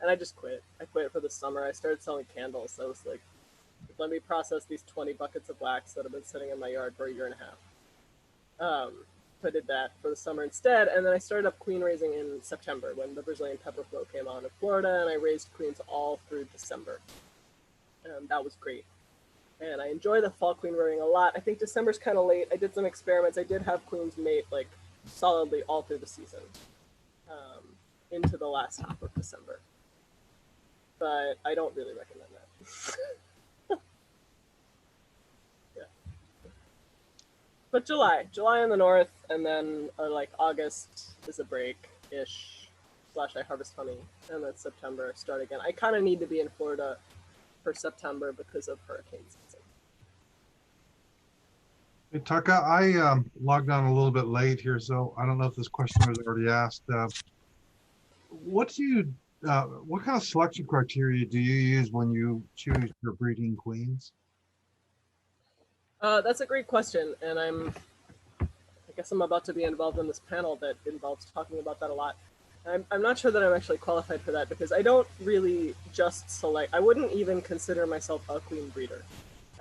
And I just quit. I quit for the summer. I started selling candles. I was like, let me process these 20 buckets of wax that have been sitting in my yard for a year and a half. So I did that for the summer instead. And then I started up queen raising in September when the Brazilian pepper flow came on in Florida, and I raised queens all through December. And that was great. And I enjoy the fall queen rearing a lot. I think December's kind of late. I did some experiments. I did have queens mate like solidly all through the season, into the last half of December. But I don't really recommend that. Yeah. But July in the north, and then like August is a break-ish, / I harvest honey, and then September start again. I kind of need to be in Florida for September because of hurricane season. Hey, Tucka, I logged on a little bit late here, so I don't know if this question was already asked. What do you, what kind of selection criteria do you use when you choose your breeding queens? That's a great question, and I guess I'm about to be involved in this panel that involves talking about that a lot. I'm not sure that I'm actually qualified for that because I don't really just select. I wouldn't even consider myself a queen breeder.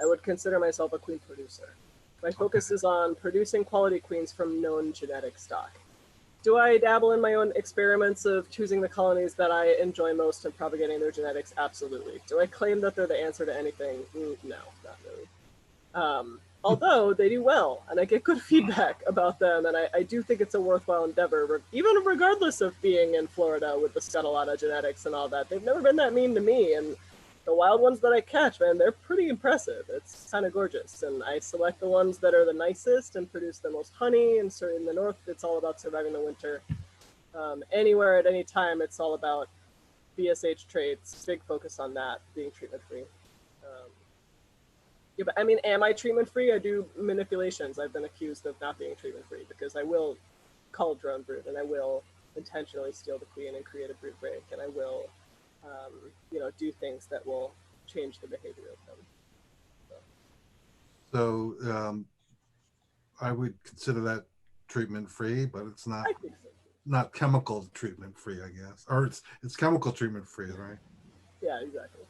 I would consider myself a queen producer. My focus is on producing quality queens from known genetic stock. Do I dabble in my own experiments of choosing the colonies that I enjoy most and propagating their genetics? Absolutely. Do I claim that they're the answer to anything? No, not really. Although they do well, and I get good feedback about them, and I do think it's a worthwhile endeavor, even regardless of being in Florida with the Scuttlata genetics and all that. They've never been that mean to me, and the wild ones that I catch, man, they're pretty impressive. It's kind of gorgeous, and I select the ones that are the nicest and produce the most honey, and so in the north, it's all about surviving the winter. Anywhere at any time, it's all about BSH traits, big focus on that, being treatment-free. Yeah, but I mean, am I treatment-free? I do manipulations. I've been accused of not being treatment-free because I will cull drone brood, and I will intentionally steal the queen and create a brood break, and I will, you know, do things that will change the behavior of them. So I would consider that treatment-free, but it's not I think so. not chemical treatment-free, I guess, or it's chemical treatment-free, right? Yeah, exactly.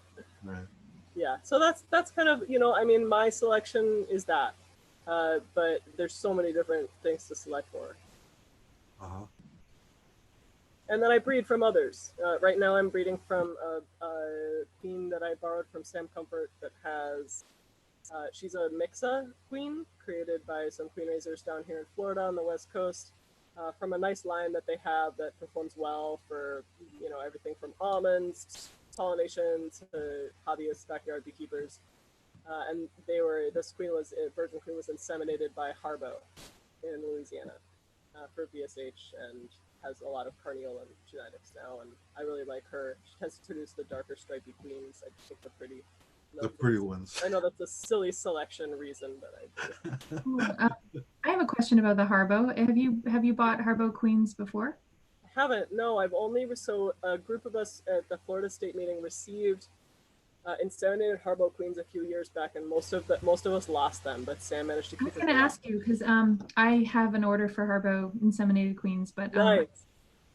Right. Yeah, so that's kind of, you know, I mean, my selection is that, but there's so many different things to select for. Uh-huh. And then I breed from others. Right now I'm breeding from a queen that I borrowed from Sam Comfort that has, she's a Mixa queen created by some queen raisers down here in Florida on the West Coast, from a nice line that they have that performs well for, you know, everything from almonds, pollination to hobbyists, backyard beekeepers. And this queen virgin queen was inseminated by Harbo in Louisiana for VSH and has a lot of carniolan genetics now. And I really like her. She tends to produce the darker stripy queens. I think they're pretty. The pretty ones. I know that's a silly selection reason, but I have a question about the Harbo. Have you bought Harbo queens before? I haven't. No, I've only so a group of us at the Florida State meeting received inseminated Harbo queens a few years back, and most of us lost them. But Sam managed to keep. I was going to ask you because I have an order for Harbo inseminated queens, but nice.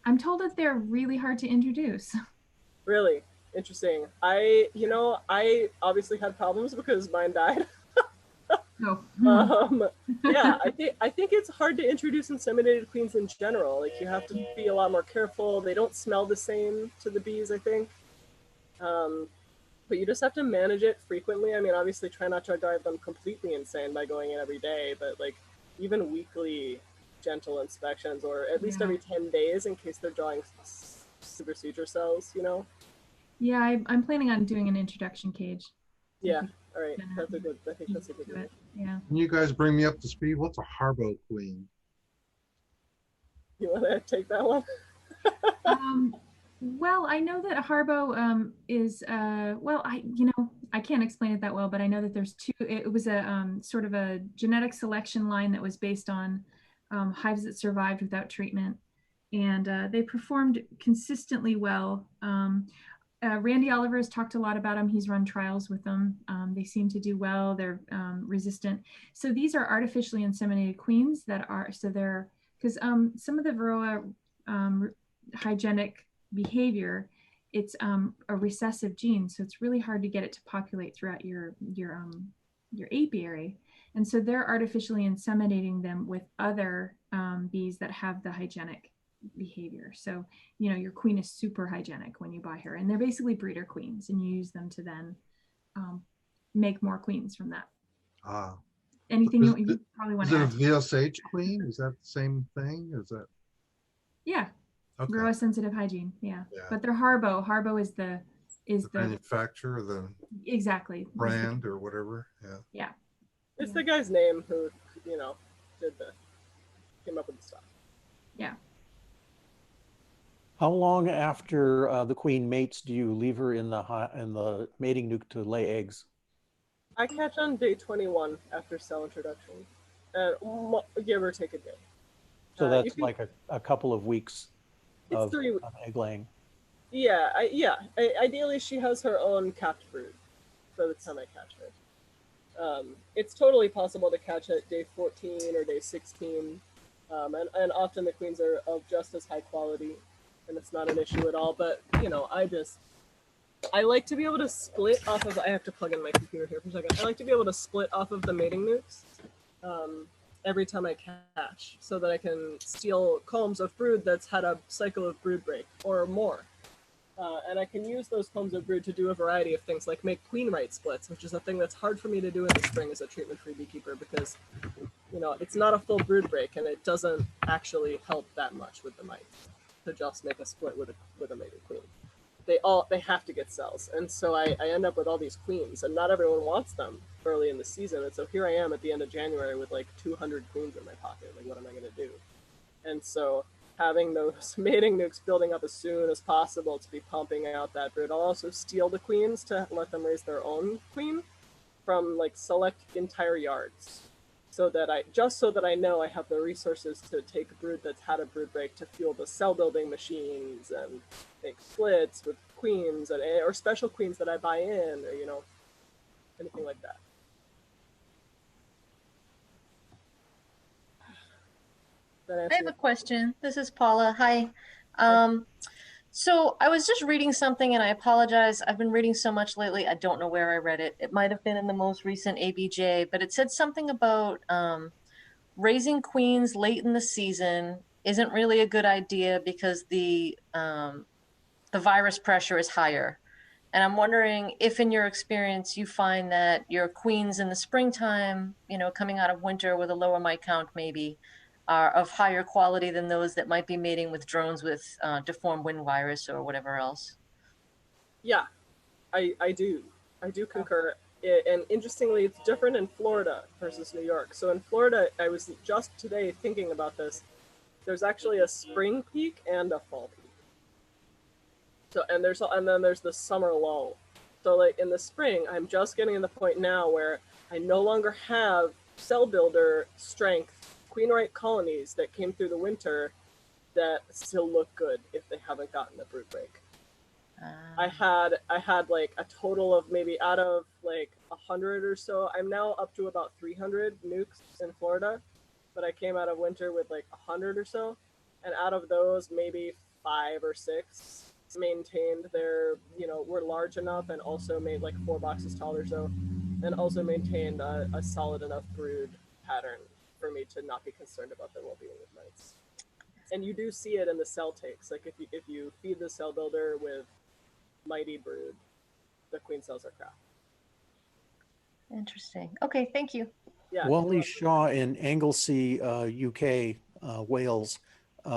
I'm told that they're really hard to introduce. Really interesting. I obviously had problems because mine died. Oh. Yeah, I think it's hard to introduce inseminated queens in general. Like you have to be a lot more careful. They don't smell the same to the bees, I think. But you just have to manage it frequently. I mean, obviously try not to drive them completely insane by going in every day, but like even weekly gentle inspections or at least every 10 days in case they're drawing supersedure cells, you know? Yeah, I'm planning on doing an introduction cage. Yeah, all right. I think that's a good one. Yeah. Can you guys bring me up to speed? What's a Harbo queen? You want to take that one? Well, I know that Harbo is well, I can't explain it that well, but I know that there's two. It was a sort of a genetic selection line that was based on hives that survived without treatment, and they performed consistently well. Randy Oliver has talked a lot about them. He's run trials with them. They seem to do well. They're resistant. So these are artificially inseminated queens that are, so they're, because some of the Varroa hygienic behavior, it's a recessive gene. So it's really hard to get it to populate throughout your apiary. And so they're artificially inseminating them with other bees that have the hygienic behavior. So, you know, your queen is super hygienic when you buy her, and they're basically breeder queens, and you use them to then make more queens from that. Anything you probably want to add? Is it a VSH queen? Is that the same thing? Is that? Yeah. Okay. Varroa sensitive hygiene. Yeah. But they're Harbo. Harbo is the manufacturer, the exactly brand or whatever. Yeah. It's the guy's name who, you know, came up with the stuff. Yeah. How long after the queen mates do you leave her in the mating nuke to lay eggs? I catch on day 21 after cell introduction. give or take a day. So that's can, like a couple of weeks it's of 3 egg laying. Yeah, ideally she has her own capped brood by the time I catch her. It's totally possible to catch at day 14 or day 16. And often the queens are of just as high quality, and it's not an issue at all. But, you know, I like to be able to split off of, I have to plug in my computer here for a second. I like to be able to split off of the mating nukes every time I catch, so that I can steal combs of brood that's had a cycle of brood break or more. And I can use those combs of brood to do a variety of things, like make Queenrearing splits, which is a thing that's hard for me to do in the spring as a treatment-free beekeeper, because, you know, it's not a full brood break, and it doesn't actually help that much with the mites to just make a split with a mated queen. They have to get cells, and so I end up with all these queens, and not everyone wants them early in the season, and so here I am at the end of January with like 200 queens in my pocket. Like, what am I going to do? And so having those mating nukes building up as soon as possible to be pumping out that brood. I'll also steal the queens to let them raise their own queen from like select entire yards, so that I know I have the resources to take a brood that's had a brood break to fuel the cell building machines and make splits with queens or special queens that I buy in, or, you know, anything like that. I have a question. This is Paula. Hi. So I was just reading something, and I apologize. I've been reading so much lately. I don't know where I read it. It might have been in the most recent ABJ, but it said something about raising queens late in the season isn't really a good idea because the virus pressure is higher. And I'm wondering if, in your experience, you find that your queens in the springtime, you know, coming out of winter with a lower mite count maybe, are of higher quality than those that might be mating with drones with deformed wind virus or whatever else. Yeah, I do concur. And interestingly, it's different in Florida versus New York. So in Florida, I was just today thinking about this. There's actually a spring peak and a fall peak. So and then there's the summer lull. So like in the spring, I'm just getting to the point now where I no longer have cell builder strength Queenrearing colonies that came through the winter that still look good if they haven't gotten a brood break. I had like a total of maybe out of like 100 or so. I'm now up to about 300 nukes in Florida, but I came out of winter with like 100 or so, and out of those, maybe 5 or 6 maintained their, you know, were large enough and also made like 4 boxes tall or so, and also maintained a solid enough brood pattern for me to not be concerned about their well-being with mites. And you do see it in the cell takes. Like if you feed the cell builder with mighty brood, the queen cells are crap. Interesting. Okay, thank you. Yeah. Wally Shaw in Anglesey, UK, Wales,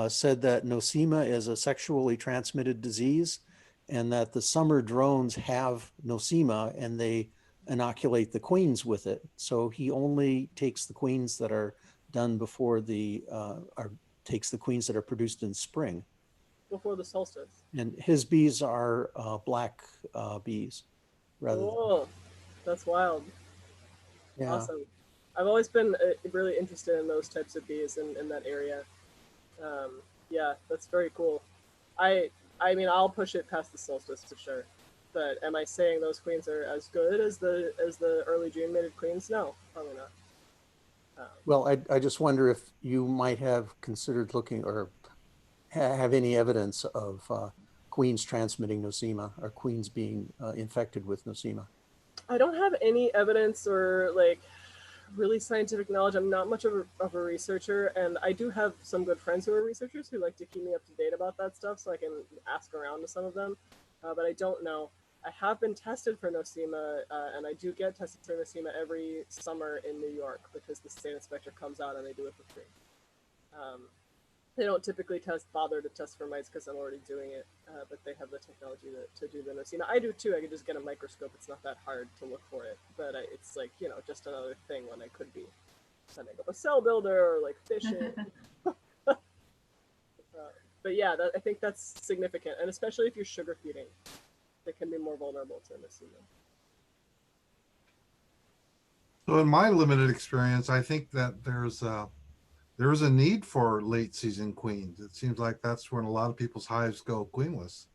said that nosema is a sexually transmitted disease, and that the summer drones have nosema and they inoculate the queens with it. So he only takes the queens that are done before takes the queens that are produced in spring. Before the solstice. And his bees are black bees. Oh, that's wild. Yeah. Awesome. I've always been really interested in those types of bees in that area. Yeah, that's very cool. I mean, I'll push it past the solstice for sure. But am I saying those queens are as good as the early June mated queens? No, probably not. Well, I just wonder if you might have considered looking or have any evidence of queens transmitting nosema or queens being infected with nosema. I don't have any evidence or like really scientific knowledge. I'm not much of a researcher, and I do have some good friends who are researchers who like to keep me up to date about that stuff, so I can ask around to some of them, but I don't know. I have been tested for nosema, and I do get tested for nosema every summer in New York because the state inspector comes out and they do it for free. They don't typically bother to test for mites because I'm already doing it, but they have the technology to do the nosema. I do too. I could just get a microscope. It's not that hard to look for it, but it's like, you know, just another thing when I could be setting up a cell builder or like fishing. But yeah, I think that's significant, and especially if you're sugar feeding, they can be more vulnerable to nosema. So in my limited experience, I think that there's a need for late season queens. It seems like that's when a lot of people's hives go queenless.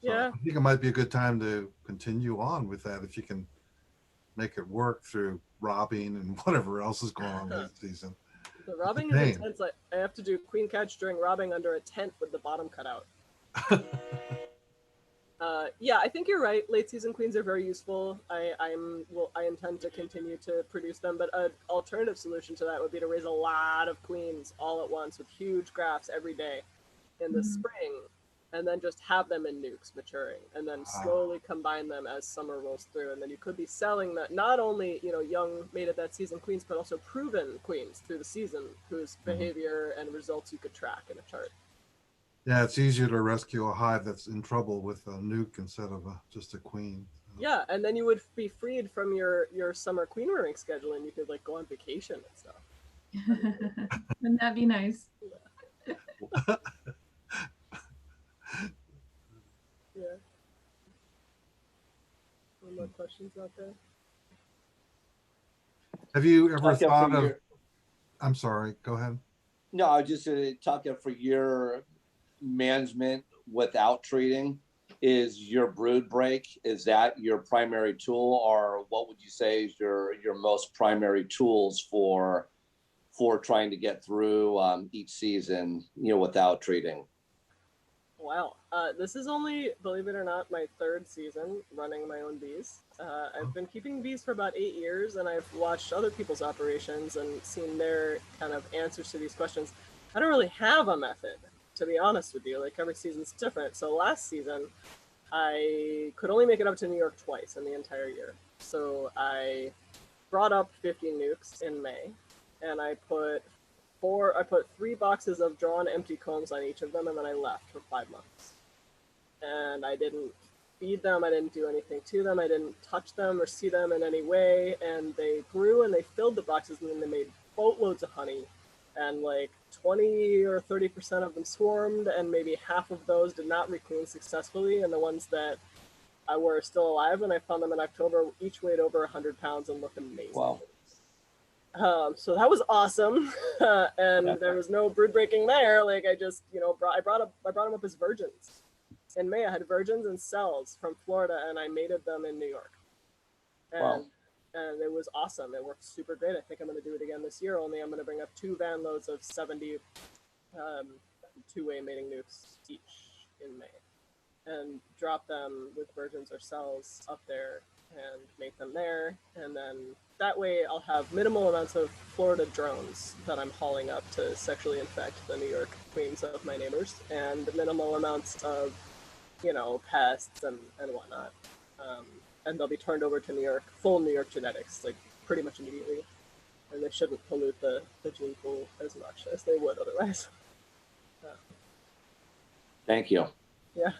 So Yeah. I think it might be a good time to continue on with that if you can make it work through robbing and whatever else is going on late season. The robbing is intense. I have to do queen catch during robbing under a tent with the bottom cut out. Yeah, I think you're right. Late season queens are very useful. I intend to continue to produce them, but an alternative solution to that would be to raise a lot of queens all at once with huge grafts every day in the spring, and then just have them in nukes maturing, and then slowly combine them as summer rolls through, and then you could be selling that not only young mated that season queens, but also proven queens through the season whose behavior and results you could track in a chart. Yeah, it's easier to rescue a hive that's in trouble with a nuke instead of just a queen. Yeah, and then you would be freed from your summer queen rearing schedule, and you could like go on vacation and stuff. Wouldn't that be nice? Yeah. Any more questions out there? Have you ever thought of? I'm sorry. Go ahead. No, I was just talking for your management without treating. Is your brood break, is that your primary tool, or what would you say is your most primary tools for trying to get through each season without treating? Wow, this is only, believe it or not, my third season running my own bees. I've been keeping bees for about 8 years, and I've watched other people's operations and seen their kind of answers to these questions. I don't really have a method, to be honest with you. Like, every season's different. So last season, I could only make it up to New York twice in the entire year. So I brought up 50 nukes in May, and I put 3 boxes of drawn empty combs on each of them, and then I left for 5 months. And I didn't feed them, I didn't do anything to them, I didn't touch them or see them in any way, and they grew and they filled the boxes, and then they made boatloads of honey, and like 20 or 30% of them swarmed, and maybe half of those did not requeen successfully, and the ones that were still alive when I found them in October each weighed over 100 pounds and looked amazing. Wow. So that was awesome, and there was no brood breaking there. Like, I just, I brought them up as virgins. In May, I had virgins and cells from Florida, and I mated them in New York. And, wow. And it was awesome. It worked super great. I think I'm going to do it again this year. Only I'm going to bring up 2 van loads of 70 two-way mating nukes each in May, and drop them with virgins or cells up there and make them there, and then that way I'll have minimal amounts of Florida drones that I'm hauling up to sexually infect the New York queens of my neighbors, and minimal amounts of, pests and whatnot. And they'll be turned over to New York, full New York genetics, like pretty much immediately. And they shouldn't pollute the gene pool as much as they would otherwise. Thank you. Yeah.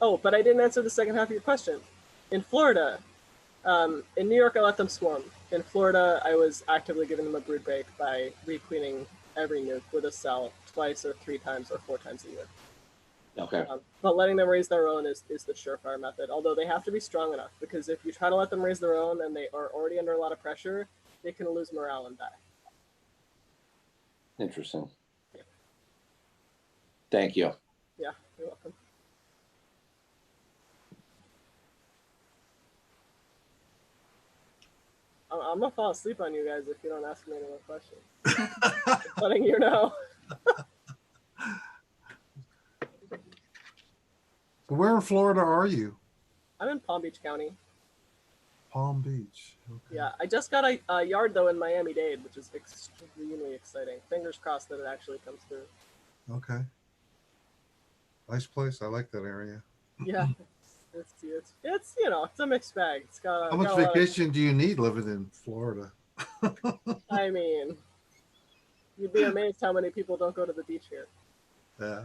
Oh, but I didn't answer the second half of your question. In Florida, in New York, I let them swarm. In Florida, I was actively giving them a brood break by requeening every nuke with a cell 2 or 3 times or 4 times a year. Okay. But letting them raise their own is the surefire method, although they have to be strong enough, because if you try to let them raise their own and they are already under a lot of pressure, they can lose morale and die. Interesting. Yeah. Thank you. Yeah, you're welcome. I'm gonna fall asleep on you guys if you don't ask me any more questions. Letting you know. Where in Florida are you? I'm in Palm Beach County. Palm Beach. Okay. Yeah, I just got a yard though in Miami-Dade, which is extremely exciting. Fingers crossed that it actually comes through. Okay. Nice place. I like that area. Yeah, it's it's a mixed bag. It's got. How much vacation do you need living in Florida? I mean, you'd be amazed how many people don't go to the beach here. Yeah.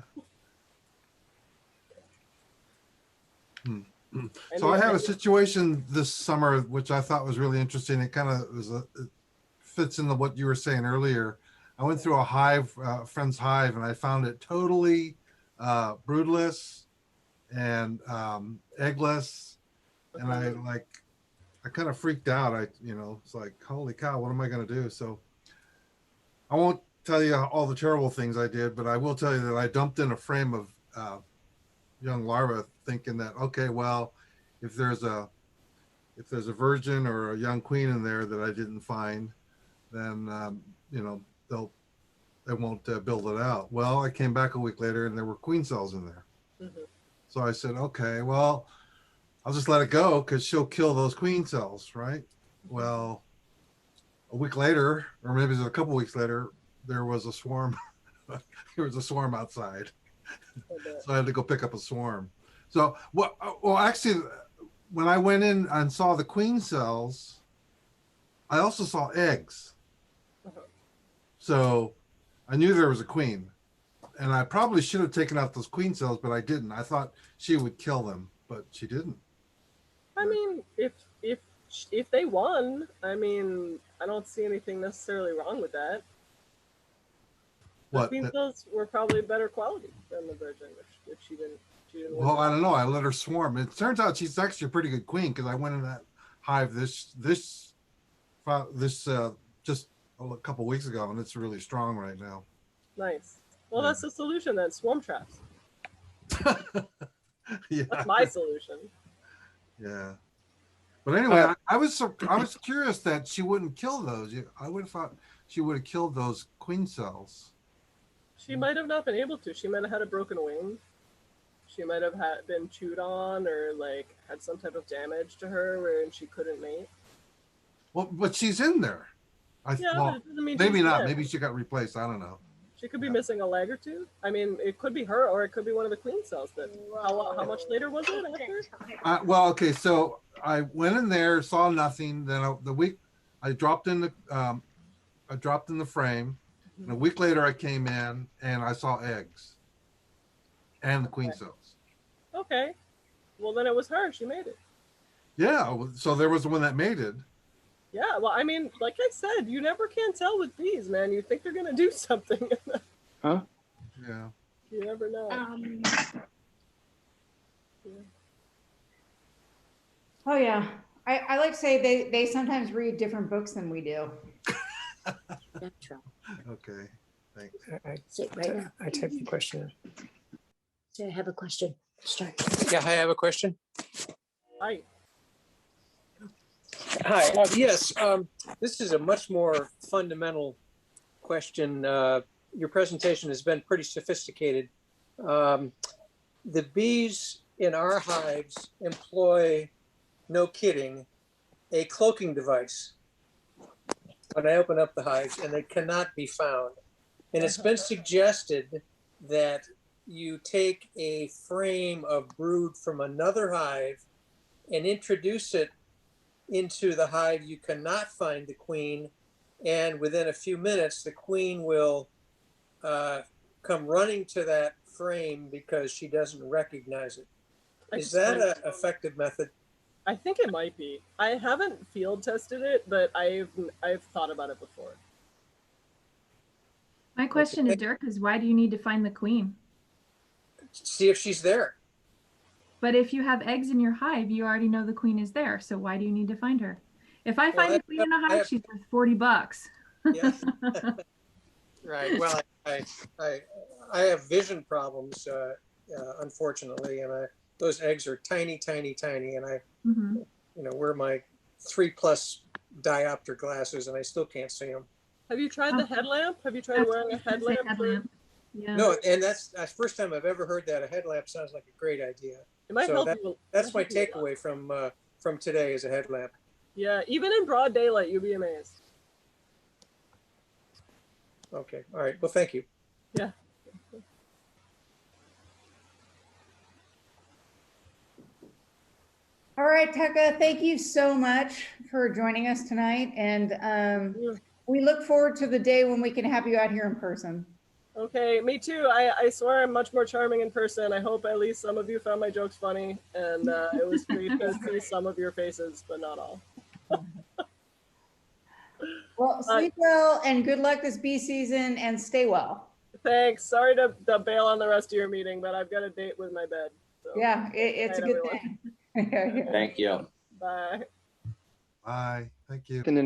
So I had a situation this summer which I thought was really interesting. It kind of it fits into what you were saying earlier. I went through a hive, friend's hive, and I found it totally broodless and eggless, and I kind of freaked out. It's like, holy cow, what am I going to do? So I won't tell you all the terrible things I did, but I will tell you that I dumped in a frame of young larvae, thinking that, okay, well, if there's a virgin or a young queen in there that I didn't find, then they won't build it out. Well, I came back a week later and there were queen cells in there. Mm-hmm. So I said, okay, well, I'll just let it go because she'll kill those queen cells, right? Well, a week later, or maybe it was a couple weeks later, there was a swarm. There was a swarm outside. So I had to go pick up a swarm. So, well, actually, when I went in and saw the queen cells, I also saw eggs. So I knew there was a queen. And I probably should have taken out those queen cells, but I didn't. I thought she would kill them, but she didn't. I mean, if they won, I mean, I don't see anything necessarily wrong with that. The queen cells were probably better quality than the virgin, if she didn't. Well, I don't know. I let her swarm. It turns out she's actually a pretty good queen because I went in that hive this just a couple weeks ago, and it's really strong right now. Nice. Well, that's the solution then. Swarm traps. Yeah. That's my solution. Yeah. But anyway, I was curious that she wouldn't kill those. I would have thought she would have killed those queen cells. She might have not been able to. She might have had a broken wing. She might have been chewed on or like had some type of damage to her wherein she couldn't mate. Well, but she's in there. But it doesn't mean maybe not. Dead. Maybe she got replaced. I don't know. She could be missing a leg or two. I mean, it could be her or it could be one of the queen cells. But how much later was it after? Well, okay. So I went in there, saw nothing. Then I dropped in the frame. And a week later, I came in and I saw eggs and the queen cells. Okay. Well, then it was her. She made it. Yeah. So there was the one that mated. Yeah. Well, I mean, like I said, you never can tell with bees, man. You think they're going to do something. Huh? Yeah. You never know. Oh, yeah. I like to say they sometimes read different books than we do. That's true. Okay, thanks. Sit right now. I typed the question. So I have a question. Start. Yeah, hi, I have a question. Hi. Hi, yes, this is a much more fundamental question. Your presentation has been pretty sophisticated. The bees in our hives employ, no kidding, a cloaking device when I open up the hives, and they cannot be found. And it's been suggested that you take a frame of brood from another hive and introduce it into the hive you cannot find the queen, and within a few minutes the queen will come running to that frame because she doesn't recognize it. Is that an effective method? I think it might be. I haven't field tested it, but I've thought about it before. My question to Dirk is, why do you need to find the queen? See if she's there. But if you have eggs in your hive, you already know the queen is there. So why do you need to find her? If I find a queen in a hive, she's worth $40. Yeah. Right. Well, I have vision problems, unfortunately, and those eggs are tiny, tiny, tiny, and I, wear my 3+ diopter glasses, and I still can't see them. Have you tried the headlamp? Have you tried wearing a headlamp? Yeah. No, and that's the first time I've ever heard that. A headlamp sounds like a great idea. It might help you. That's my takeaway from today is a headlamp. Yeah, even in broad daylight, you'll be amazed. Okay. All right. Well, thank you. Yeah. All right, Tucka, thank you so much for joining us tonight. And we look forward to the day when we can have you out here in person. Okay, me too. I swear I'm much more charming in person. I hope at least some of you found my jokes funny, and it was sweet to see some of your faces, but not all. Well, sleep well and good luck this bee season and stay well. Thanks. Sorry to bail on the rest of your meeting, but I've got a date with my bed. So, Yeah, it's a night, good everyone. thing. Thank you. Bye. Bye. Thank you. And then